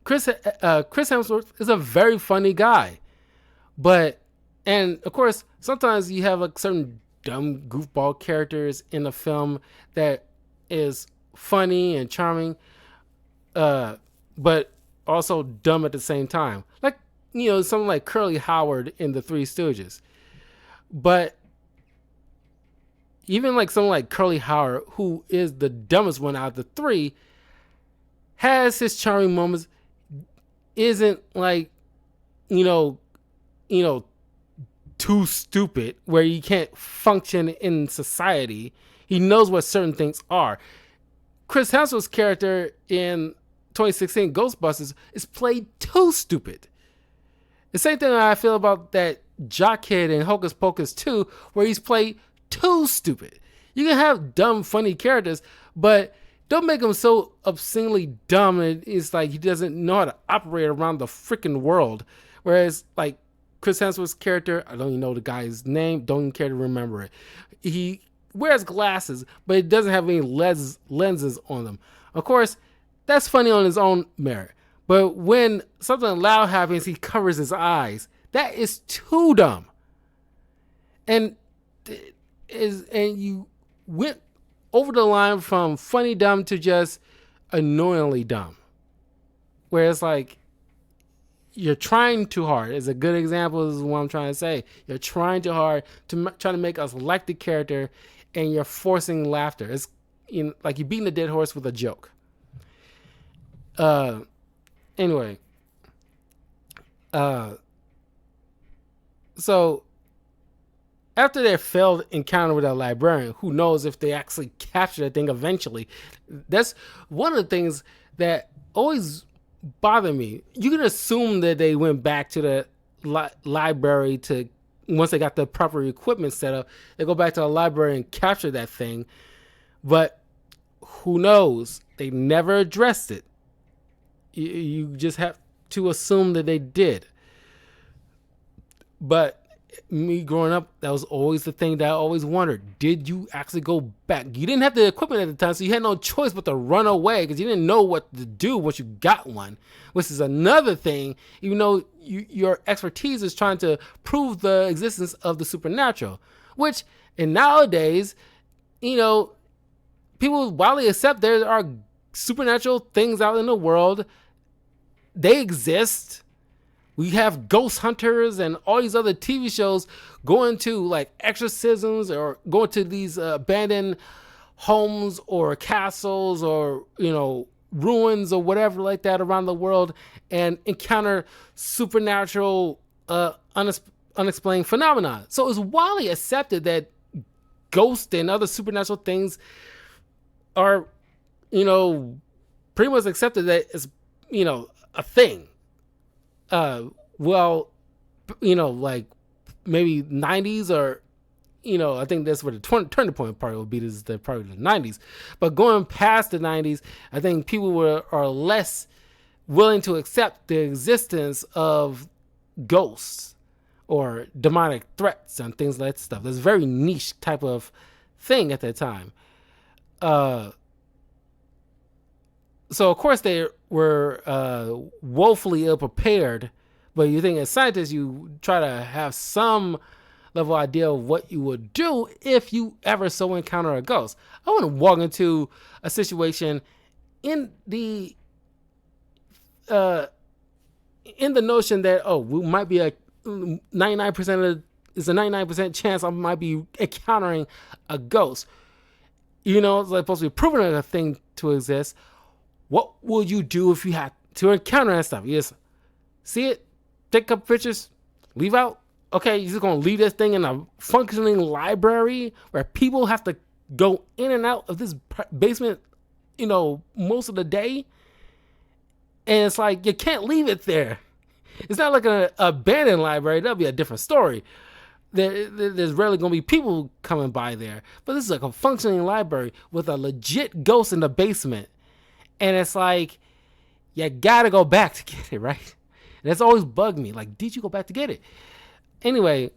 Chris Hemsworth is a very funny guy, and of course sometimes you have like certain dumb goofball characters in the film that is funny and charming, but also dumb at the same time, like someone like Curly Howard in the Three Stooges. But even like someone like Curly Howard, who is the dumbest one out of the three, has his charming moments, isn't like, too stupid where you can't function in society. He knows what certain things are. Chris Hemsworth's character in 2016 Ghostbusters is played too stupid. The same thing I feel about that Jockhead in Hocus Pocus 2, where he's played too stupid. You can have dumb, funny characters, but don't make him so obscenely dumb and it's like he doesn't know how to operate around the freaking world. Whereas like Chris Hemsworth's character, I don't even know the guy's name, don't even care to remember it. He wears glasses, but it doesn't have any lenses on them. Of course, that's funny on his own merit. But when something loud happens, he covers his eyes. That is too dumb. And you went over the line from funny dumb to just annoyingly dumb. Where it's like, you're trying too hard. Is a good example is what I'm trying to say. You're trying too hard to try to make us like the character, and you're forcing laughter. It's like you're beating a dead horse with a joke. Anyway. So after their failed encounter with a librarian, who knows if they actually capture the thing eventually, that's one of the things that always bother me. You can assume that they went back to the library to, once they got the proper equipment set up, they go back to the library and capture that thing. But who knows? They never addressed it. You just have to assume that they did. But me growing up, that was always the thing that I always wondered. Did you actually go back? You didn't have the equipment at the time, so you had no choice but to run away because you didn't know what to do once you got one, which is another thing. Even though your expertise is trying to prove the existence of the supernatural, which in nowadays, people widely accept there are supernatural things out in the world. They exist. We have ghost hunters and all these other TV shows going to like exorcisms or going to these abandoned homes or castles or, ruins or whatever like that around the world and encounter supernatural unexplained phenomena. So it's widely accepted that ghosts and other supernatural things are, pretty much accepted that it's, a thing. Like maybe 90s or, I think that's where the turning point part would be, is probably the 90s. But going past the 90s, I think people are less willing to accept the existence of ghosts or demonic threats and things like that stuff. That's a very niche type of thing at that time. So of course they were woefully ill prepared. But you think as scientists, you try to have some level idea of what you would do if you ever so encounter a ghost. I wouldn't walk into a situation in the uh, in the notion that we might be a 99% of it's a 99% chance I might be encountering a ghost. You know, it's like supposed to be proving a thing to exist. What would you do if you had to encounter that stuff? You just see it, take a couple pictures, leave out. Okay, you're just gonna leave this thing in a functioning library where people have to go in and out of this basement, most of the day. And it's like you can't leave it there. It's not like an abandoned library. That'll be a different story. There's rarely going to be people coming by there. But this is like a functioning library with a legit ghost in the basement. And it's like, you got to go back to get it, right? And that's always bugged me. Like, did you go back to get it? Anyway,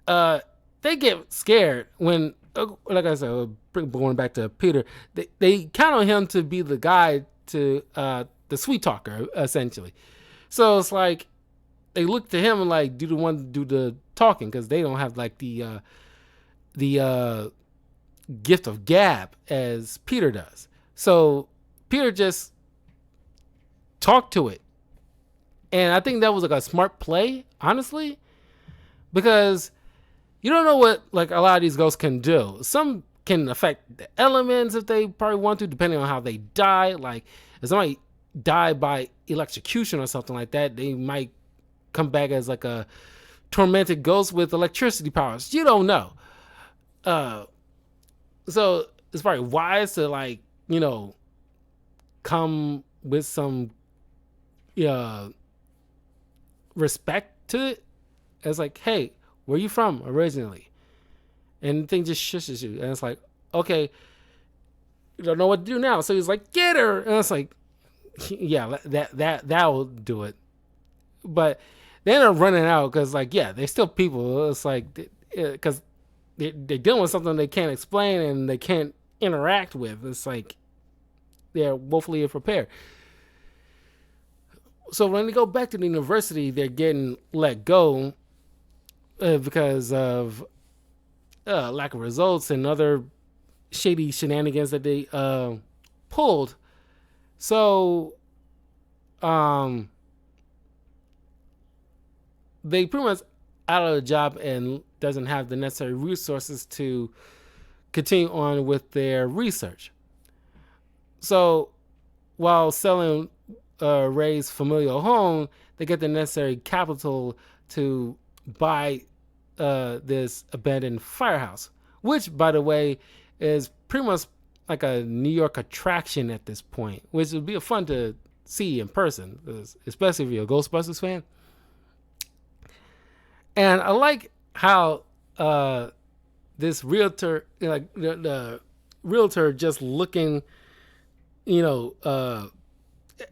they get scared when, like I said, going back to Peter, they count on him to be the guy to the sweet talker, essentially. So it's like they look to him and like do the talking because they don't have like the gift of gab as Peter does. So Peter just talked to it, and I think that was like a smart play, honestly, because you don't know what like a lot of these ghosts can do. Some can affect the elements if they probably want to, depending on how they die. Like if somebody die by electrocution or something like that, they might come back as like a tormented ghost with electricity powers. You don't know. So it's probably wise to like, come with some respect to it. It's like, hey, where you from originally? And the thing just shushes you. And it's like, okay, you don't know what to do now. So he's like, get her. And it's like, yeah, that will do it. But they end up running out because, like, yeah, they're still people. It's like, because they're dealing with something they can't explain and they can't interact with. It's like they're woefully unprepared. So when they go back to the university, they're getting let go because of lack of results and other shady shenanigans that they pulled. So they pretty much out of the job and doesn't have the necessary resources to continue on with their research. So while selling Ray's familial home, they get the necessary capital to buy this abandoned firehouse, which, by the way, is pretty much like a New York attraction at this point, which would be fun to see in person, especially if you're a Ghostbusters fan. And I like how this realtor, like the realtor, just looking,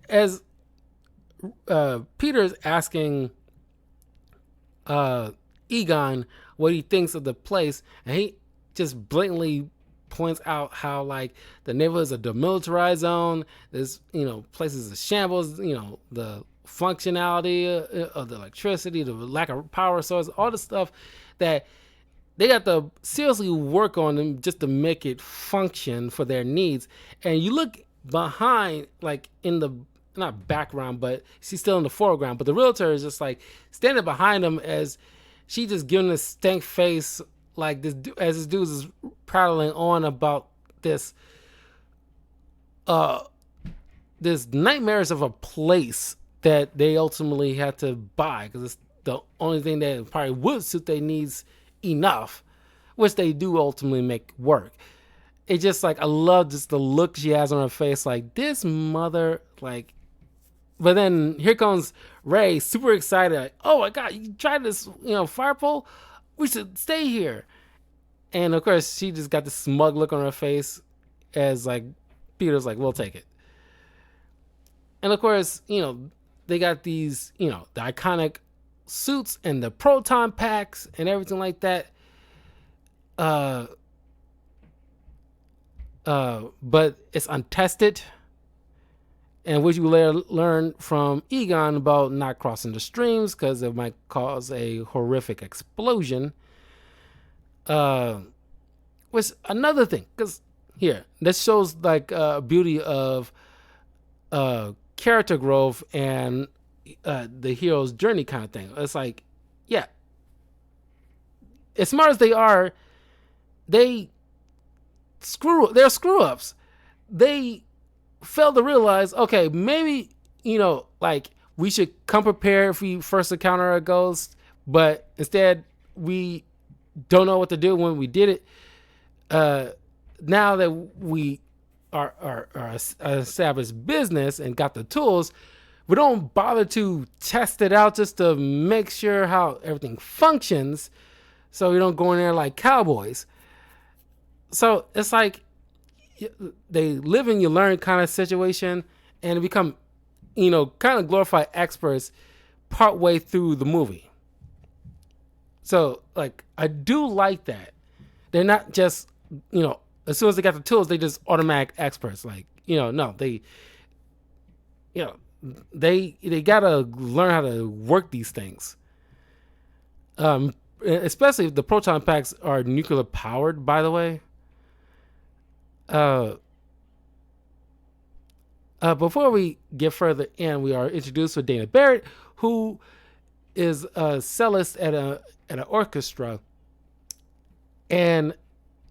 as Peter's asking Egon what he thinks of the place, and he just blatantly points out how like the neighborhood is a demilitarized zone. There's places of shambles. The functionality of the electricity, the lack of power source, all the stuff that they got to seriously work on them just to make it function for their needs. And you look behind, like in the not background, but she's still in the foreground. But the realtor is just like standing behind him as she just giving a stank face, like this as this dude is prattling on about this this nightmares of a place that they ultimately had to buy because it's the only thing that probably would suit their needs enough, which they do ultimately make work. It's just like I love just the look she has on her face, like this mother, like. But then here comes Ray, super excited, like, oh my god, you tried this, fire pole? We should stay here. And of course, she just got this smug look on her face as like Peter's like, we'll take it. And of course, they got these, the iconic suits and the proton packs and everything like that. but it's untested, and which we later learn from Egon about not crossing the streams because it might cause a horrific explosion. Was another thing, because here, this shows like beauty of character growth and the hero's journey kind of thing. It's like, yeah, as smart as they are, they're screw ups. They fail to realize, okay, maybe, like we should come prepared if we first encounter a ghost, but instead we don't know what to do when we did it. Now that we are established business and got the tools, we don't bother to test it out just to make sure how everything functions, so we don't go in there like cowboys. So it's like they live and you learn kind of situation, and become, kind of glorified experts part way through the movie. So like, I do like that. They're not just, as soon as they got the tools, they just automatic experts. Like, no, they gotta learn how to work these things. Especially if the proton packs are nuclear powered, by the way. Before we get further in, we are introduced to Dana Barrett, who is a cellist at an orchestra, and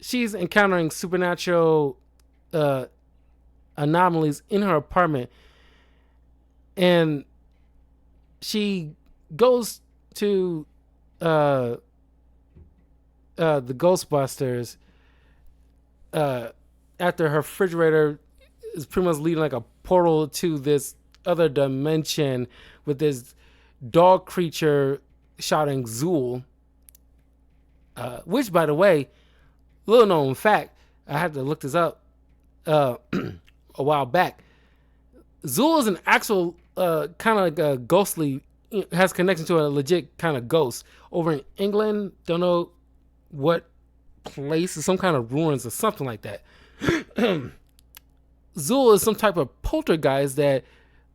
she's encountering supernatural anomalies in her apartment, and she goes to the Ghostbusters after her refrigerator is pretty much leading like a portal to this other dimension with this dog creature shouting Zool, which, by the way, little known fact, I had to look this up a while back. Zool is an actual kind of like a ghostly, has connection to a legit kind of ghost over in England. Don't know what place, some kind of ruins or something like that. Zool is some type of poltergeist that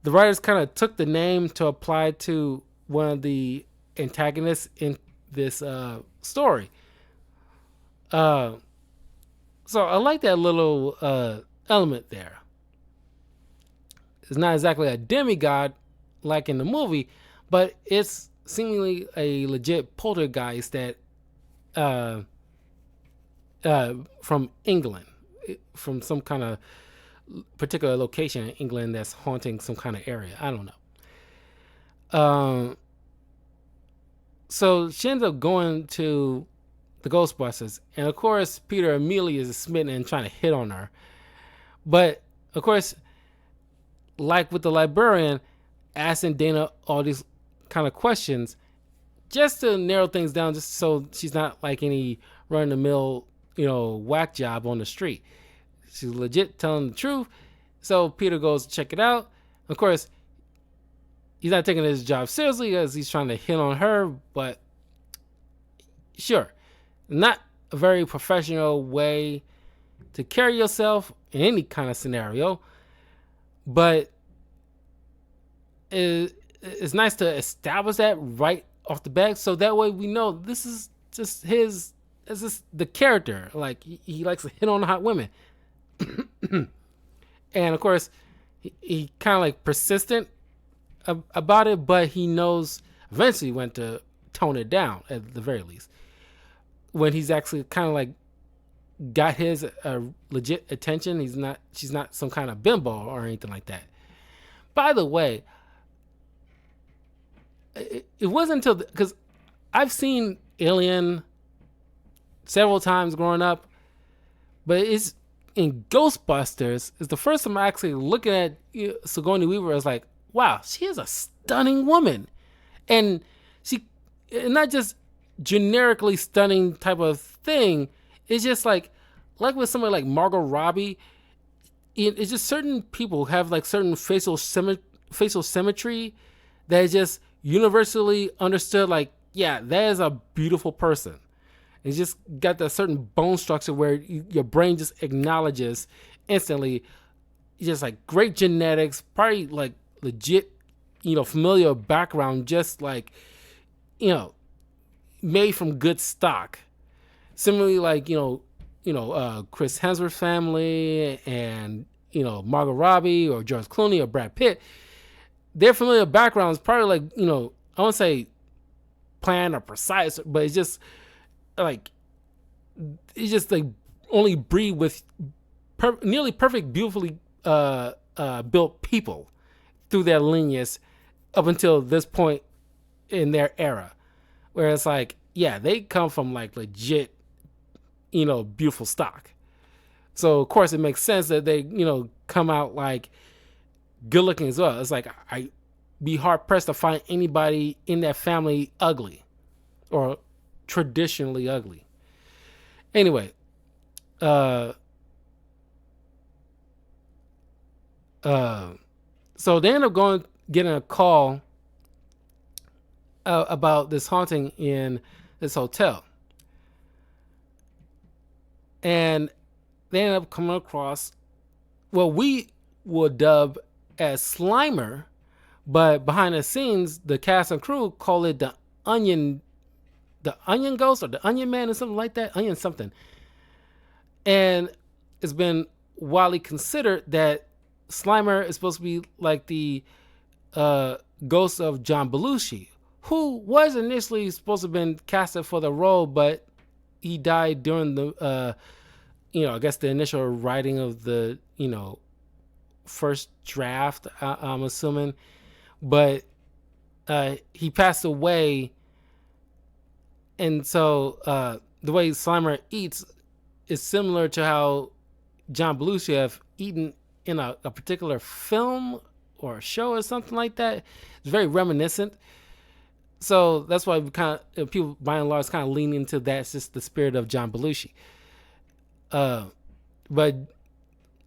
the writers kind of took the name to apply to one of the antagonists in this story. So I like that little element there. It's not exactly a demigod like in the movie, but it's seemingly a legit poltergeist that from England, from some kind of particular location in England that's haunting some kind of area. I don't know. So she ends up going to the Ghostbusters, and of course Peter immediately is smitten and trying to hit on her. But of course, like with the librarian, asking Dana all these kind of questions just to narrow things down, just so she's not like any run-of-the-mill, whack job on the street. She's legit telling the truth. So Peter goes to check it out. Of course, he's not taking his job seriously because he's trying to hit on her, but sure, not a very professional way to carry yourself in any kind of scenario. But it's nice to establish that right off the bat, so that way we know this is just the character. Like, he likes to hit on hot women. And of course, he kind of like persistent about it, but he knows eventually when to tone it down, at the very least, when he's actually kind of like got his legit attention. She's not some kind of bimbo or anything like that. By the way, it wasn't until, because I've seen Alien several times growing up, but it's in Ghostbusters, it's the first time I actually looking at Sigourney Weaver as like, wow, she is a stunning woman. And she, not just generically stunning type of thing, it's just like with somebody like Margot Robbie, it's just certain people have like certain facial symmetry that is just universally understood, like, yeah, that is a beautiful person. It's just got that certain bone structure where your brain just acknowledges instantly, just like great genetics, probably like legit, familiar background, just like, you know, made from good stock. Similarly, like, Chris Hemsworth family and, Margot Robbie or George Clooney or Brad Pitt, their familiar backgrounds probably like, I won't say planned or precise, but it's just like, only breed with nearly perfect, beautifully built people through their lineage up until this point in their era, where it's like, yeah, they come from like legit, beautiful stock. So of course it makes sense that they, come out like good looking as well. It's like I be hard pressed to find anybody in that family ugly or traditionally ugly. Anyway, uh, so they end up getting a call about this haunting in this hotel, and they end up coming across what we would dub as Slimer, but behind the scenes, the cast and crew call it the Onion Ghost or the Onion Man or something like that, Onion something. And it's been widely considered that Slimer is supposed to be like the ghost of John Belushi, who was initially supposed to have been casted for the role, but he died during the, I guess the initial writing of the, first draft, I'm assuming. But he passed away. And so the way Slimer eats is similar to how John Belushi have eaten in a particular film or a show or something like that. It's very reminiscent. So that's why we kind of, people by and large kind of lean into that. It's just the spirit of John Belushi. But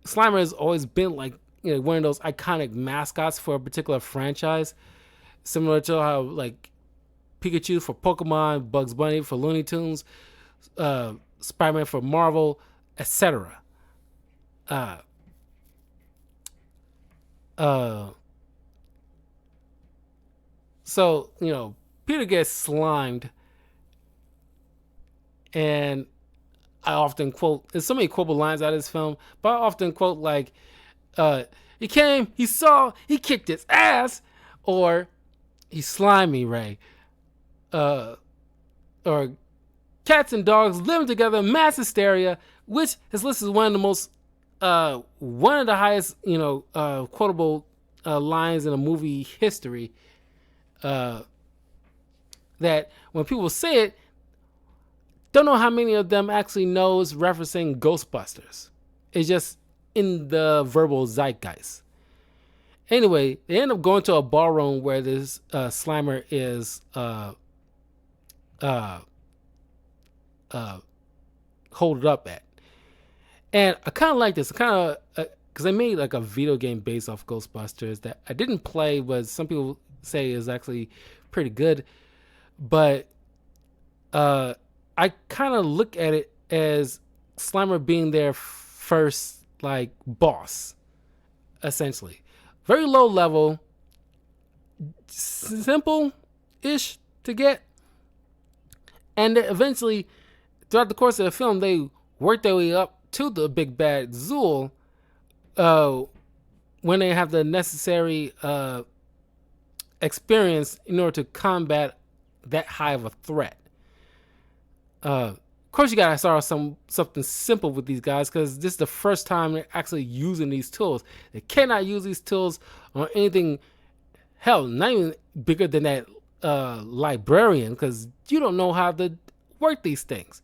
Slimer has always been like, one of those iconic mascots for a particular franchise, similar to how like Pikachu for Pokemon, Bugs Bunny for Looney Tunes, Spider-Man for Marvel, etc. So, Peter gets slimed, and I often quote, there's so many quotable lines out of this film, but I often quote like, he came, he saw, he kicked his ass, or he slimed me, Ray. Or cats and dogs living together, mass hysteria, which is listed as one of the most, one of the highest, quotable lines in a movie history. That when people say it, don't know how many of them actually knows referencing Ghostbusters. It's just in the verbal zeitgeist. Anyway, they end up going to a ballroom where this Slimer is holed up at. And I kind of like this. I kind of, because I made like a video game based off Ghostbusters that I didn't play, but some people say is actually pretty good. But I kind of look at it as Slimer being their first like boss, essentially. Very low level, simple-ish to get. And eventually, throughout the course of the film, they work their way up to the big bad Zool when they have the necessary experience in order to combat that high of a threat. Of course, you gotta start something simple with these guys because this is the first time they're actually using these tools. They cannot use these tools on anything, hell, not even bigger than that librarian, because you don't know how to work these things.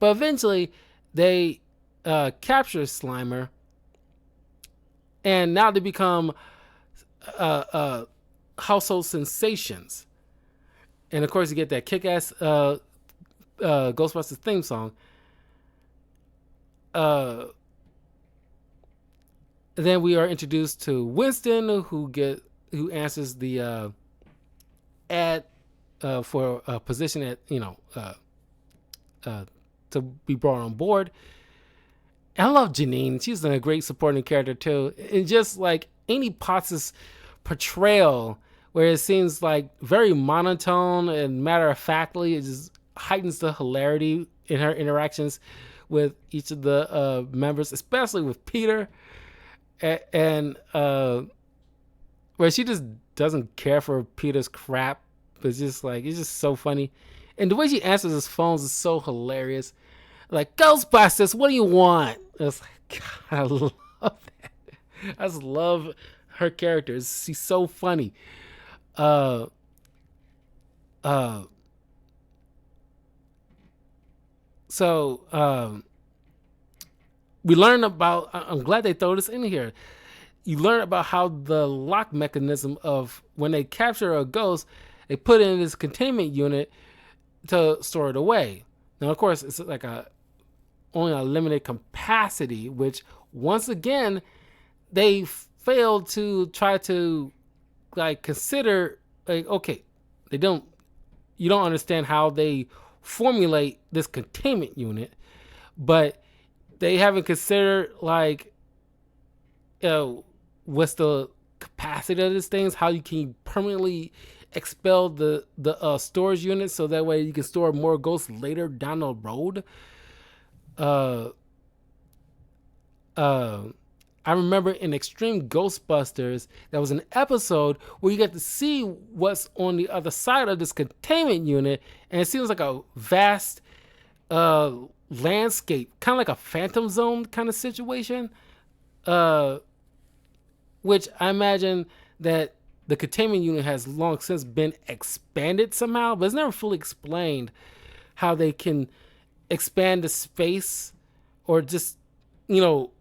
But eventually, they capture Slimer, and now they become household sensations. And of course, you get that kick-ass Ghostbusters theme song. Then we are introduced to Winston, who answers the ad for a position at to be brought on board. And I love Janine. She's a great supporting character too. And just like Amy Potts' portrayal, where it seems like very monotone and matter of factly, it just heightens the hilarity in her interactions with each of the members, especially with Peter, and where she just doesn't care for Peter's crap. But it's just so funny, and the way she answers his phones is so hilarious. Like, Ghostbusters, what do you want? It's like, God, I love that. I just love her character. She's so funny. Uh, uh, so we learn about. I'm glad they throw this in here. You learn about how the lock mechanism of when they capture a ghost, they put it in this containment unit to store it away. Now, of course, it's like only a limited capacity, which once again they failed to try to like consider. Like, okay, you don't understand how they formulate this containment unit, but they haven't considered like, what's the capacity of these things, how you can permanently expel the storage unit so that way you can store more ghosts later down the road. I remember in Extreme Ghostbusters, there was an episode where you get to see what's on the other side of this containment unit, and it seems like a vast landscape, kind of like a Phantom Zone kind of situation, which I imagine that the containment unit has long since been expanded somehow, but it's never fully explained how they can expand the space, or just, well,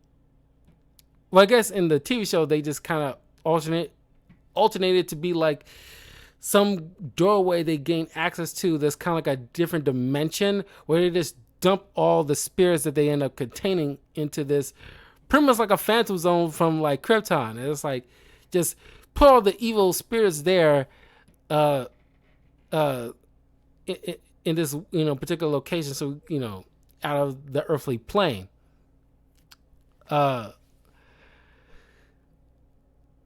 I guess in the TV show they just kind of alternated to be like some doorway they gain access to that's kind of like a different dimension, where they just dump all the spirits that they end up containing into this, pretty much like a Phantom Zone from like Krypton. And it's like, just put all the evil spirits there in this particular location, so out of the earthly plane. So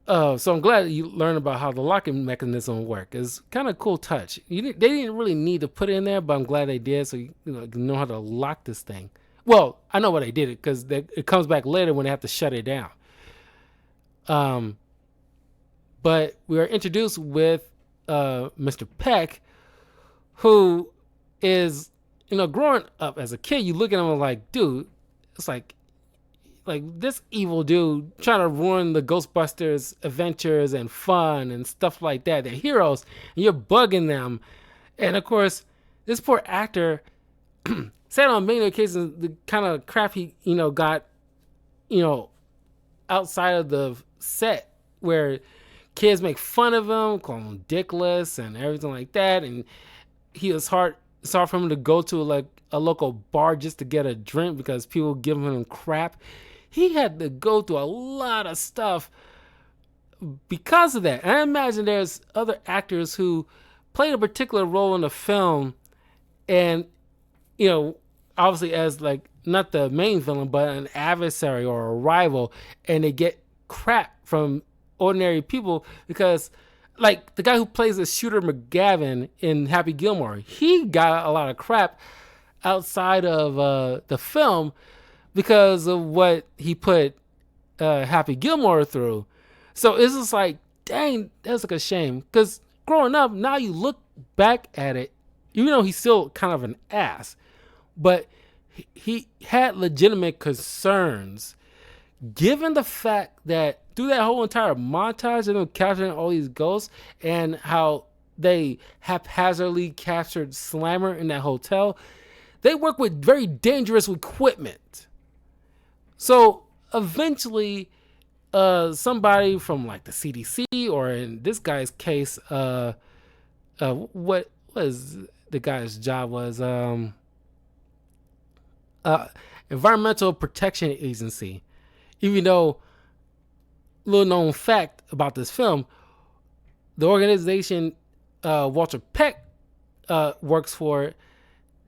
I'm glad you learned about how the locking mechanism works. It's kind of a cool touch. They didn't really need to put it in there, but I'm glad they did, so you know how to lock this thing. Well, I know why they did it, because it comes back later when they have to shut it down. But we are introduced with Mr. Peck, who is, growing up as a kid, you look at him like, dude, it's like this evil dude trying to ruin the Ghostbusters adventures and fun and stuff like that. They're heroes, and you're bugging them. And of course, this poor actor said on many occasions the kind of crap he, got, outside of the set, where kids make fun of him, call him dickless and everything like that. And it's hard for him to go to like a local bar just to get a drink because people give him crap. He had to go through a lot of stuff because of that. And I imagine there's other actors who played a particular role in the film, and obviously as like not the main villain, but an adversary or a rival, and they get crap from ordinary people because, like, the guy who plays the Shooter McGavin in Happy Gilmore, he got a lot of crap outside of the film because of what he put Happy Gilmore through. So it's just like, dang, that's like a shame. Because growing up, now you look back at it, even though he's still kind of an ass, but he had legitimate concerns, given the fact that through that whole entire montage of them capturing all these ghosts and how they haphazardly captured Slammer in that hotel, they work with very dangerous equipment. So eventually, somebody from like the CDC, or in this guy's case, what was the guy's job was, Environmental Protection Agency. Even though, little known fact about this film, the organization Walter Peck works for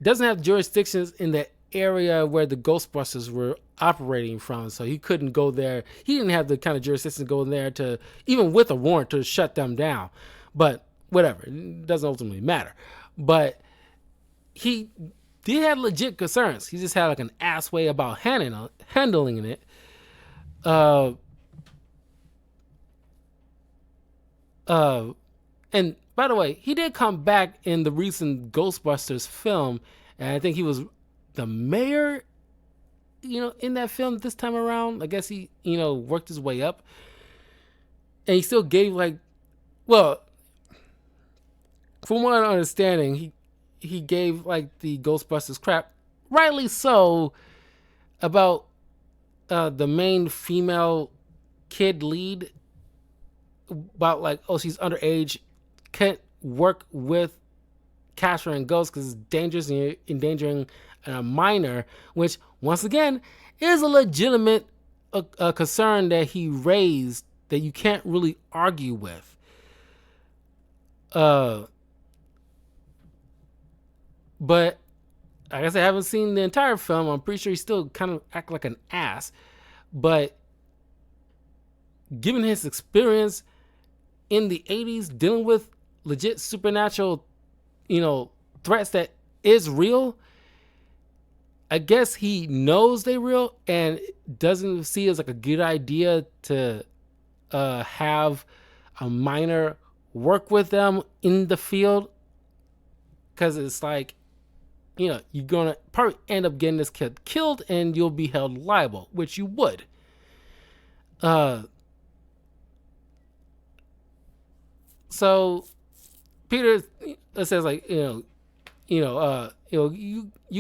doesn't have jurisdictions in the area where the Ghostbusters were operating from, so he couldn't go there. He didn't have the kind of jurisdiction to go there to, even with a warrant, to shut them down. But whatever, it doesn't ultimately matter. But he did have legit concerns. He just had like an ass way about handling it. Uh, and by the way, he did come back in the recent Ghostbusters film, and I think he was the mayor, in that film this time around. I guess he, worked his way up, and he still gave well, from what I'm understanding, he gave like the Ghostbusters crap, rightly so, about the main female kid lead, about like, oh, she's underage, can't work with capturing ghosts because it's dangerous and you're endangering a minor, which once again is a legitimate concern that he raised that you can't really argue with. But I guess I haven't seen the entire film. I'm pretty sure he still kind of act like an ass. But given his experience in the 80s dealing with legit supernatural, threats that is real, I guess he knows they're real and doesn't see it as like a good idea to have a minor work with them in the field, because it's like, you're gonna probably end up getting this kid killed and you'll be held liable, which you would. So Peter says like, you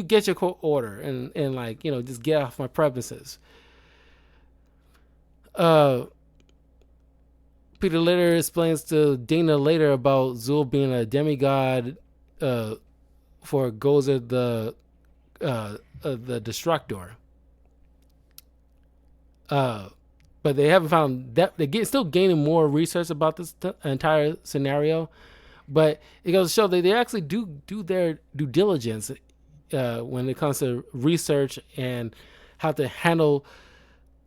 get your court order and like, just get off my premises. Peter later explains to Dana later about Zool being a demigod for Gozer the Destructor. But they haven't found that. Still gaining more research about this entire scenario. But it goes to show that they actually do their due diligence when it comes to research and how to handle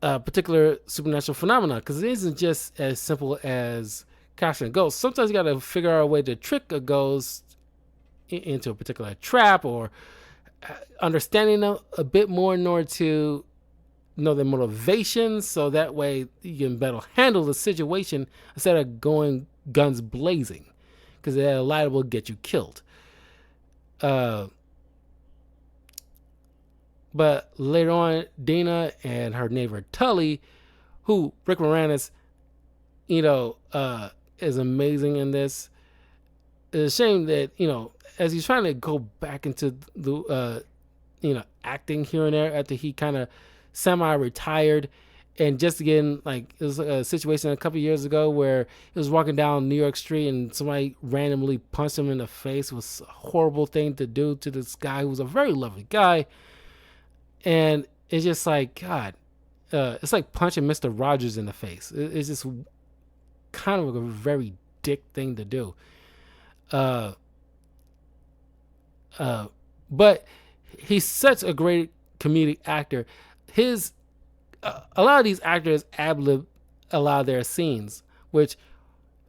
particular supernatural phenomena, because it isn't just as simple as capturing ghosts. Sometimes you got to figure out a way to trick a ghost into a particular trap, or understanding them a bit more in order to know their motivations, so that way you can better handle the situation instead of going guns blazing, because that light will get you killed. But later on, Dana and her neighbor Tully, who Rick Moranis, is amazing in this. It's a shame that, as he's trying to go back into the, acting here and there after he kind of semi-retired, and just again, like, it was a situation a couple years ago where he was walking down New York Street and somebody randomly punched him in the face. It was a horrible thing to do to this guy who was a very lovely guy. And it's just like, God, it's like punching Mr. Rogers in the face. It's just kind of a very dick thing to do. But he's such a great comedic actor. A lot of these actors ad-lib a lot of their scenes, which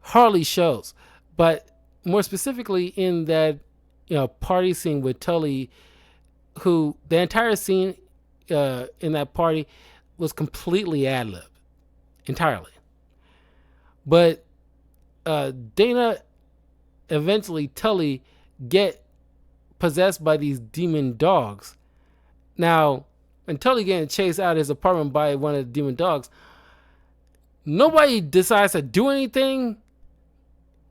hardly shows. But more specifically in that, party scene with Tully, who the entire scene in that party was completely ad-lib, entirely. But Dana, eventually Tully, get possessed by these demon dogs. Now, when Tully getting chased out of his apartment by one of the demon dogs, nobody decides to do anything.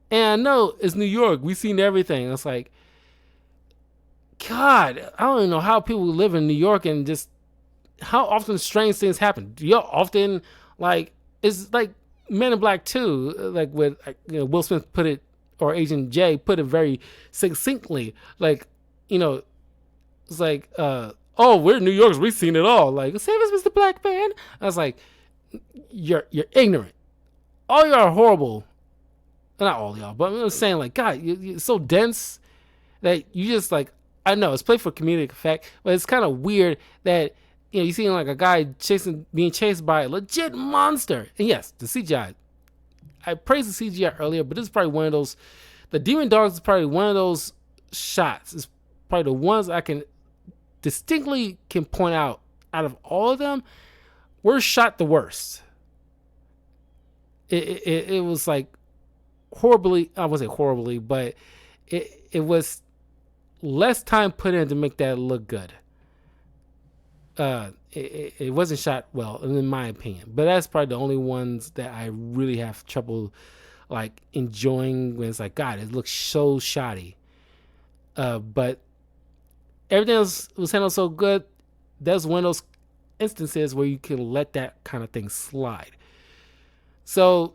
And I know it's New York. We've seen everything. It's like, God, I don't even know how people live in New York and just how often strange things happen. Often, like, it's like Men in Black 2, like with Will Smith put it, or Agent J put it very succinctly. Like, it's like, oh, we're New Yorkers, we've seen it all. Like, save us, Mr. Black Man. I was like, you're ignorant. All y'all are horrible. Not all y'all, but I'm saying, like, God, you're so dense that you just like I know it's played for comedic effect, but it's kind of weird that you see like a guy being chased by a legit monster. And yes, the CGI. I praised the CGI earlier, but this is probably one of those. The Demon Dogs is probably one of those shots. It's probably the ones I can distinctly can point out of all of them. We're shot the worst. It was like horribly. I wouldn't say horribly, but it was less time put in to make that look good. It wasn't shot well, in my opinion. But that's probably the only ones that I really have trouble like enjoying when it's like, God, it looks so shoddy. But everything else was handled so good. That's one of those instances where you can let that kind of thing slide. So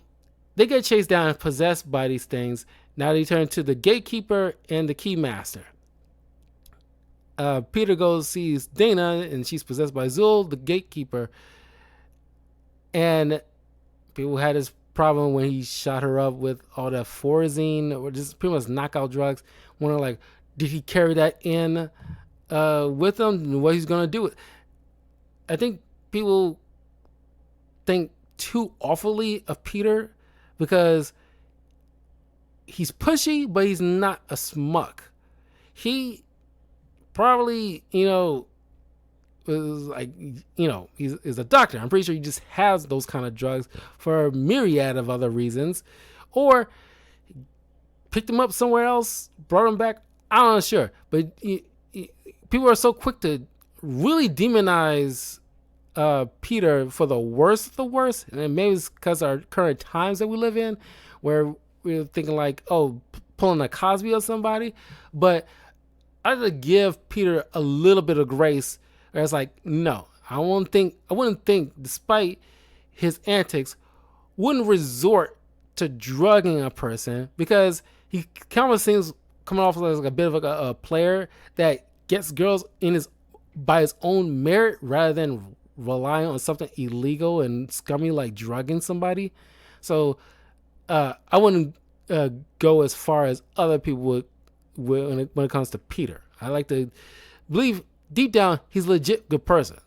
they get chased down and possessed by these things. Now they turn to the gatekeeper and the keymaster. Peter goes sees Dana, and she's possessed by Zul, the gatekeeper. And people had this problem when he shot her up with all that Forazine, or just pretty much knockout drugs. Wondering, like, did he carry that in with him, and what he's gonna do with it? I think people think too awfully of Peter because he's pushy, but he's not a schmuck. He probably, was like, he's a doctor. I'm pretty sure he just has those kind of drugs for a myriad of other reasons, or picked him up somewhere else, brought him back. I'm not sure, but people are so quick to really demonize Peter for the worst of the worst, and maybe it's because our current times that we live in, where we're thinking like, oh, pulling a Cosby or somebody. But I would give Peter a little bit of grace. Where it's like, no, I wouldn't think, despite his antics, wouldn't resort to drugging a person, because he kind of seems coming off as like a bit of a player that gets girls by his own merit rather than relying on something illegal and scummy like drugging somebody. So I wouldn't go as far as other people would when it comes to Peter. I like to believe deep down he's a legit good person.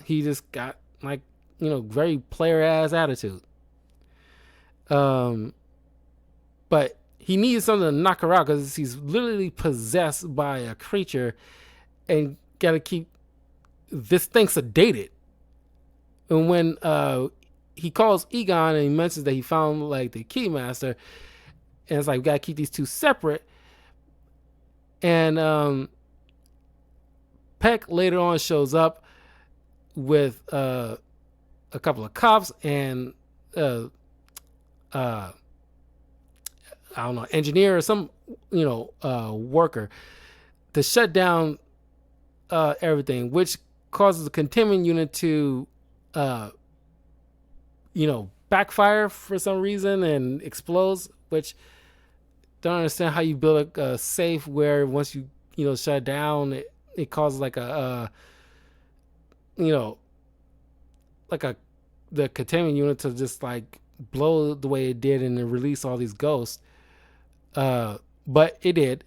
He just got like, very player ass attitude. But he needs something to knock her out because he's literally possessed by a creature and got to keep this thing sedated. And when he calls Egon and he mentions that he found like the keymaster, and it's like, we got to keep these two separate. And Peck later on shows up with a couple of cops and I don't know, engineer or some, worker to shut down everything, which causes the containment unit to, backfire for some reason and explodes, which don't understand how you build a safe where once you, shut it down, it causes like the containment unit to just like blow the way it did and then release all these ghosts. But it did.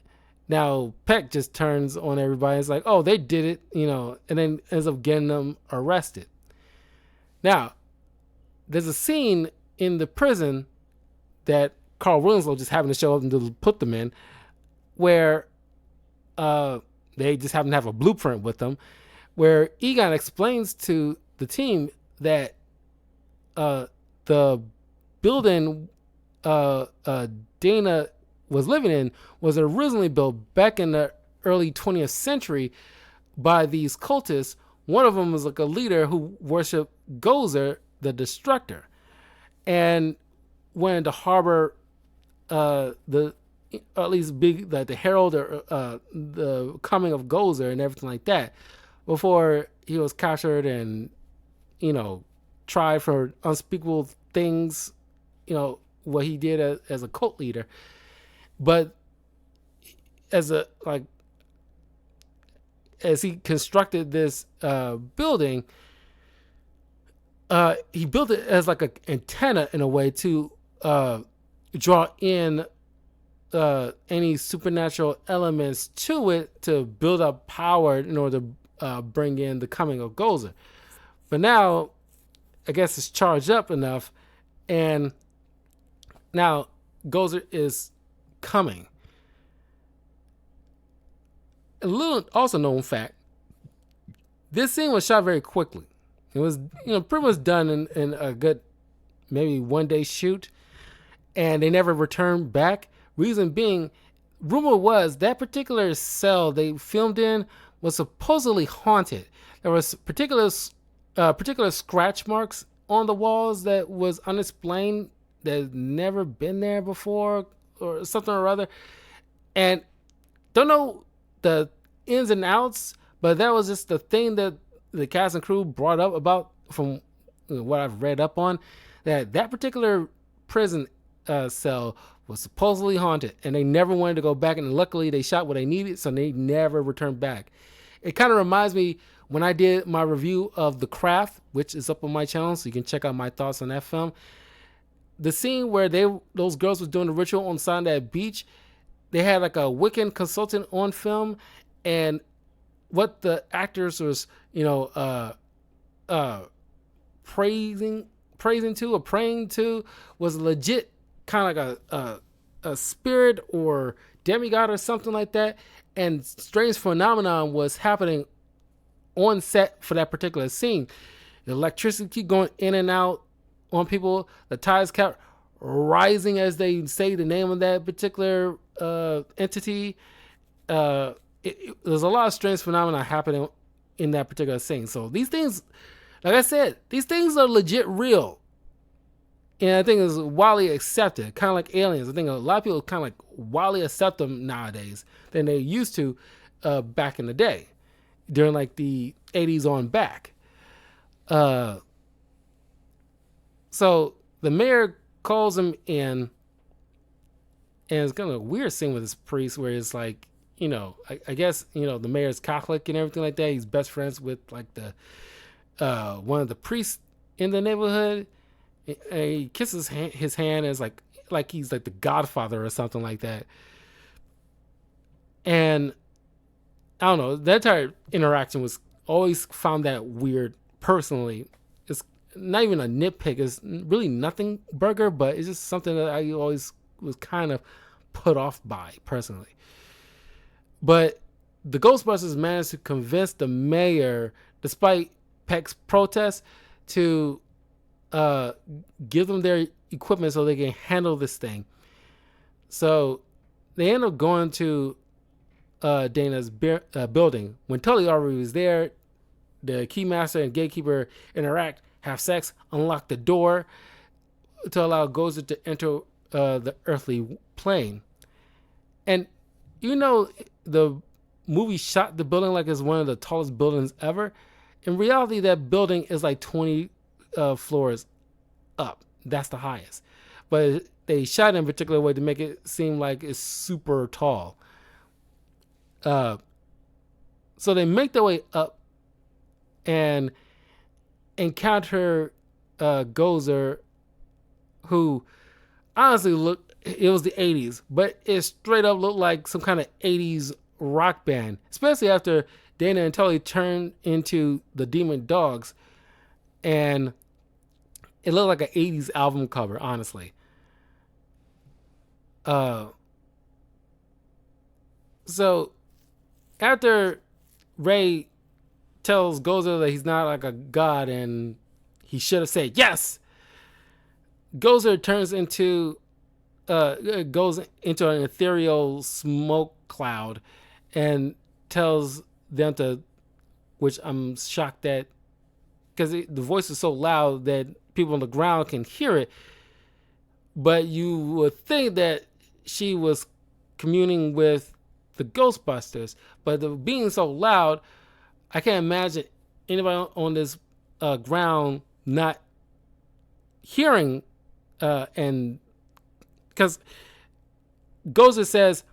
Now Peck just turns on everybody. It's like, oh, they did it, and then ends up getting them arrested. Now, there's a scene in the prison that Carl Winslow just happened to show up and to put them in, where they just happen to have a blueprint with them, where Egon explains to the team that the building Dana was living in was originally built back in the early 20th century by these cultists. One of them was like a leader who worshipped Gozer, the Destructor, and wanted to harbor the herald or the coming of Gozer and everything like that before he was captured and tried for unspeakable things, what he did as a cult leader. But as he constructed this building, he built it as like an antenna in a way to draw in any supernatural elements to it to build up power in order to bring in the coming of Gozer. But now, I guess it's charged up enough, and now Gozer is coming. A little also known fact: this scene was shot very quickly. It was, pretty much done in a good, maybe 1 day shoot, and they never returned back. Reason being, rumor was that particular cell they filmed in was supposedly haunted. There was particular scratch marks on the walls that was unexplained, that never been there before, or something or other. And don't know the ins and outs, but that was just the thing that the cast and crew brought up about, from what I've read up on, that particular prison cell was supposedly haunted, and they never wanted to go back, and luckily they shot what they needed, so they never returned back. It kind of reminds me when I did my review of The Craft, which is up on my channel, so you can check out my thoughts on that film. The scene where those girls was doing the ritual on the side of that beach, they had like a Wiccan consultant on film, and what the actors was, praising to or praying to was legit kind of like a spirit or demigod or something like that. And strange phenomenon was happening on set for that particular scene. The electricity keep going in and out on people. The tides kept rising as they say the name of that particular entity. There's a lot of strange phenomena happening in that particular scene. So these things, like I said, these things are legit real. And I think it's widely accepted, kind of like aliens. I think a lot of people kind of like widely accept them nowadays than they used to back in the day, during like the 80s on back. So the mayor calls him in, and it's kind of a weird scene with this priest where it's like, I guess, the mayor's Catholic and everything like that. He's best friends with like the one of the priests in the neighborhood. And he kisses his hand as like he's like the godfather or something like that. And I don't know, that entire interaction was always found that weird personally. It's not even a nitpick. It's really nothing burger, but it's just something that I always was kind of put off by personally. But the Ghostbusters managed to convince the mayor, despite Peck's protests, to give them their equipment so they can handle this thing. So they end up going to Dana's building. When Tully already was there, the keymaster and gatekeeper interact, have sex, unlock the door to allow Gozer to enter the earthly plane. And the movie shot the building like it's one of the tallest buildings ever. In reality, that building is like 20 floors up. That's the highest. But they shot it in a particular way to make it seem like it's super tall. So they make their way up and encounter Gozer, who honestly looked, it was the 80s, but it straight up looked like some kind of 80s rock band, especially after Dana and Tully turned into the Demon Dogs, and it looked like an 80s album cover, honestly. So after Ray tells Gozer that he's not like a god and he should have said yes, Gozer turns into goes into an ethereal smoke cloud and tells them to, which I'm shocked that, because the voice is so loud that people on the ground can hear it, but you would think that she was communing with the Ghostbusters, but the being so loud, I can't imagine anybody on this ground not hearing, and because Gozer says,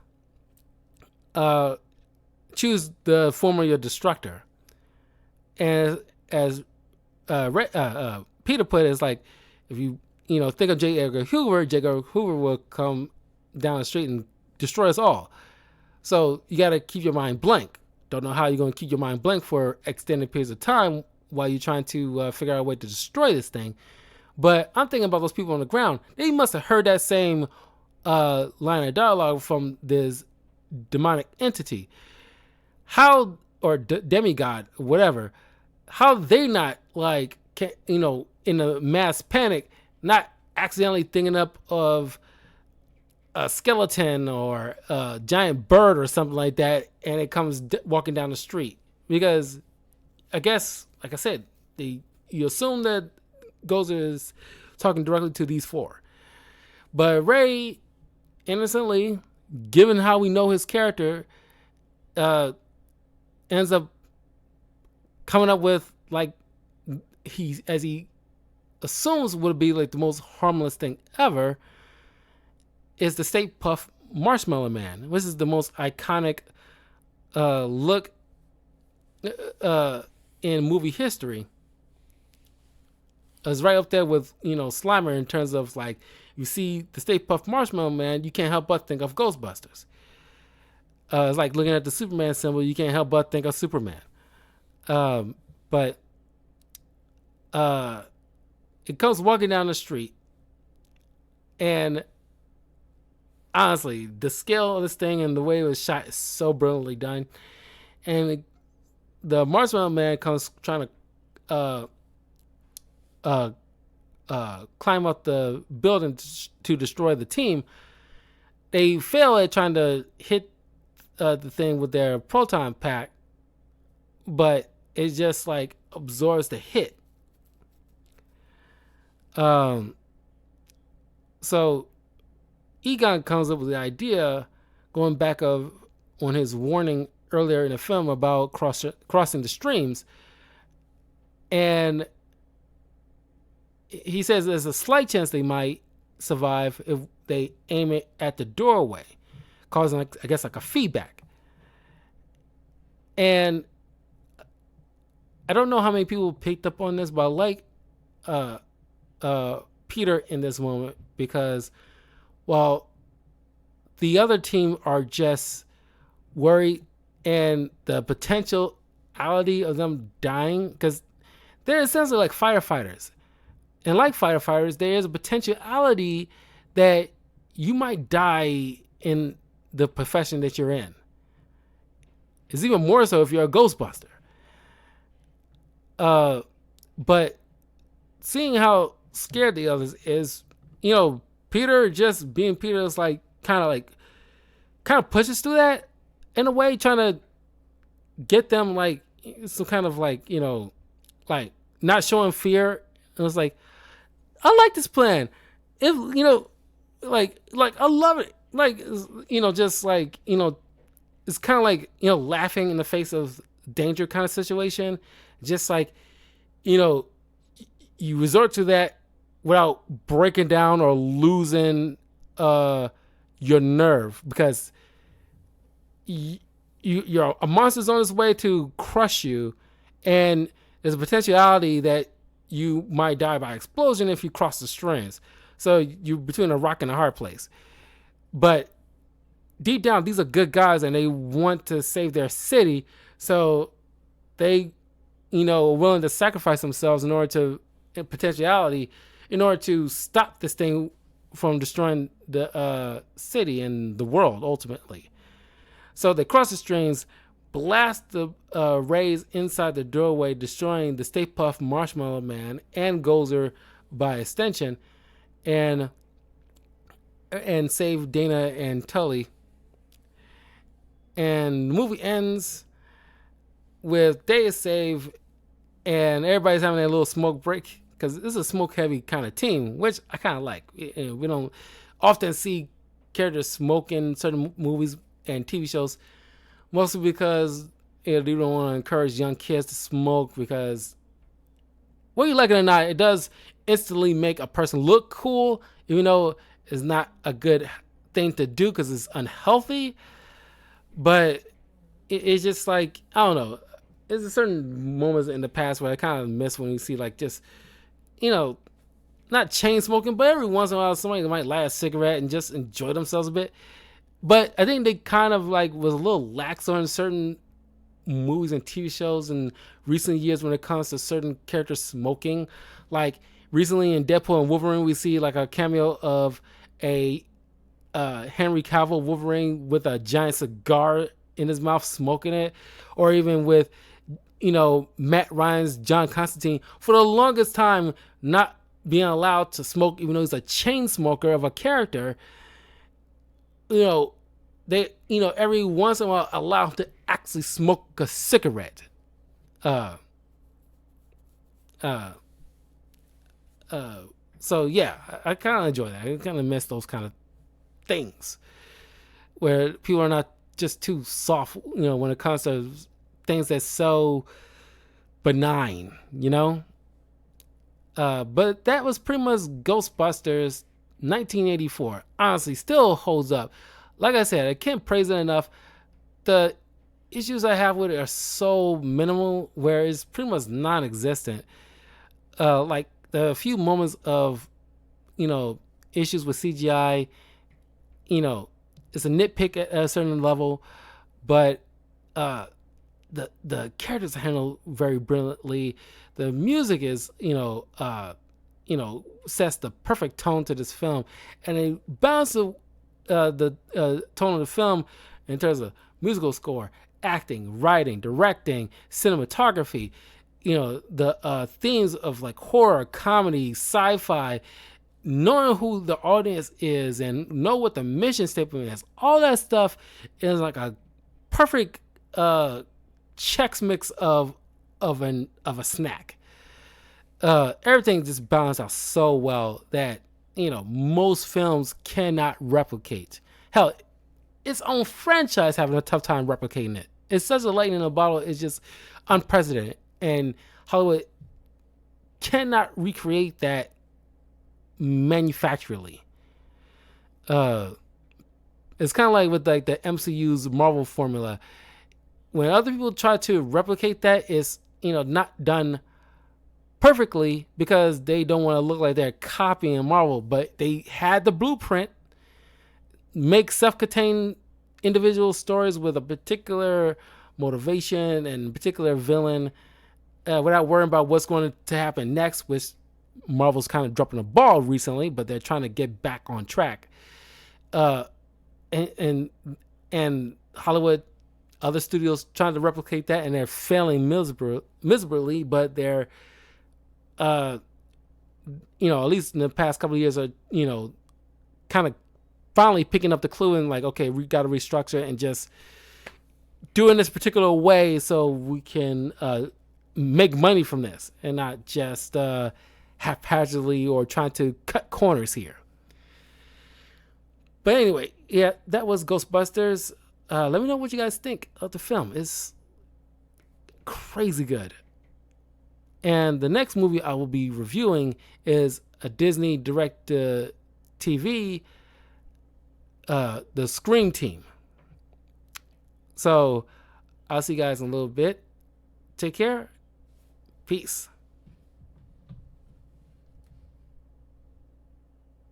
choose the form of your destructor. And as Peter put it, it's like, if you think of J. Edgar Hoover, J. Edgar Hoover will come down the street and destroy us all. So you got to keep your mind blank. Don't know how you're going to keep your mind blank for extended periods of time while you're trying to figure out a way to destroy this thing. But I'm thinking about those people on the ground. They must have heard that same line of dialogue from this demonic entity. How, or demigod, whatever, how they not like, in a mass panic, not accidentally thinking up of a skeleton or a giant bird or something like that, and it comes walking down the street. Because I guess, like I said, you assume that Gozer is talking directly to these four. But Ray, innocently, given how we know his character, ends up coming up with, like, as he assumes would be like the most harmless thing ever, is the Stay Puft Marshmallow Man, which is the most iconic look in movie history. It's right up there with, Slimer in terms of, like, you see the Stay Puft Marshmallow Man, you can't help but think of Ghostbusters. It's like looking at the Superman symbol, you can't help but think of Superman. But it comes walking down the street, and honestly, the scale of this thing and the way it was shot is so brilliantly done. And the Marshmallow Man comes trying to climb up the building to destroy the team. They fail at trying to hit the thing with their proton pack, but it just like absorbs the hit. So Egon comes up with the idea, going back on his warning earlier in the film about crossing the streams, and he says there's a slight chance they might survive if they aim it at the doorway, causing, I guess, like a feedback. And I don't know how many people picked up on this, but I like Peter in this moment, because while the other team are just worried and the potentiality of them dying, because they're essentially like firefighters. And like firefighters, there is a potentiality that you might die in the profession that you're in. It's even more so if you're a Ghostbuster. But seeing how scared the others is, Peter just being Peter is like kind of pushes through that in a way, trying to get them like some kind of like, like not showing fear. And it's like, I like this plan. If like I love it. Like, just like, it's kind of like, laughing in the face of danger kind of situation. Just like, you resort to that without breaking down or losing your nerve, because you're a monster's on its way to crush you, and there's a potentiality that you might die by explosion if you cross the streams. So you're between a rock and a hard place. But deep down, these are good guys, and they want to save their city. So they, are willing to sacrifice themselves in order to stop this thing from destroying the city and the world ultimately. So they cross the streams, blast the rays inside the doorway, destroying the Stay Puft Marshmallow Man and Gozer by extension, and save Dana and Tully. And the movie ends with they save, and everybody's having a little smoke break, because this is a smoke heavy kind of team, which I kind of like. We don't often see characters smoke in certain movies and TV shows, mostly because they don't want to encourage young kids to smoke, because whether you like it or not, it does instantly make a person look cool, even though it's not a good thing to do because it's unhealthy. But it's just like, I don't know, there's a certain moments in the past where I kind of miss when you see like just, not chain smoking, but every once in a while somebody might light a cigarette and just enjoy themselves a bit. But I think they kind of like was a little lax on certain movies and TV shows in recent years when it comes to certain characters smoking. Like recently in Deadpool and Wolverine, we see like a cameo of a Henry Cavill Wolverine with a giant cigar in his mouth, smoking it, or even with Matt Ryan's John Constantine for the longest time not being allowed to smoke, even though he's a chain smoker of a character. They every once in a while allow him to actually smoke a cigarette. Uh, uh, so yeah, I kind of enjoy that. I kind of miss those kind of things where people are not just too soft, when it comes to things that's so benign. But that was pretty much Ghostbusters 1984. Honestly, still holds up. Like I said, I can't praise it enough. The issues I have with it are so minimal, where it's pretty much non-existent. Like the few moments of, issues with CGI, it's a nitpick at a certain level, but the characters are handled very brilliantly. The music is, sets the perfect tone to this film, and it balances the tone of the film in terms of musical score, acting, writing, directing, cinematography. The themes of like horror, comedy, sci-fi, knowing who the audience is and know what the mission statement is. All that stuff is like a perfect Chex Mix of a snack. Everything just balanced out so well that most films cannot replicate. Hell, its own franchise having a tough time replicating it. It's such a lightning in a bottle. It's just unprecedented, and Hollywood cannot recreate that manufacturally. It's kind of like with like the MCU's Marvel formula. When other people try to replicate that, it's not done perfectly because they don't want to look like they're copying Marvel, but they had the blueprint. Make self-contained individual stories with a particular motivation and particular villain, without worrying about what's going to happen next, which Marvel's kind of dropping the ball recently, but they're trying to get back on track. And Hollywood, other studios trying to replicate that, and they're failing miserably, but they're at least in the past couple of years are kind of finally picking up the clue and like, okay, we got to restructure and just do it in this particular way so we can make money from this and not just haphazardly or trying to cut corners here. But anyway, yeah, that was Ghostbusters. Let me know what you guys think of the film. It's crazy good. And the next movie I will be reviewing is a Disney direct TV, the Scream Team. So I'll see you guys in a little bit. Take care. Peace.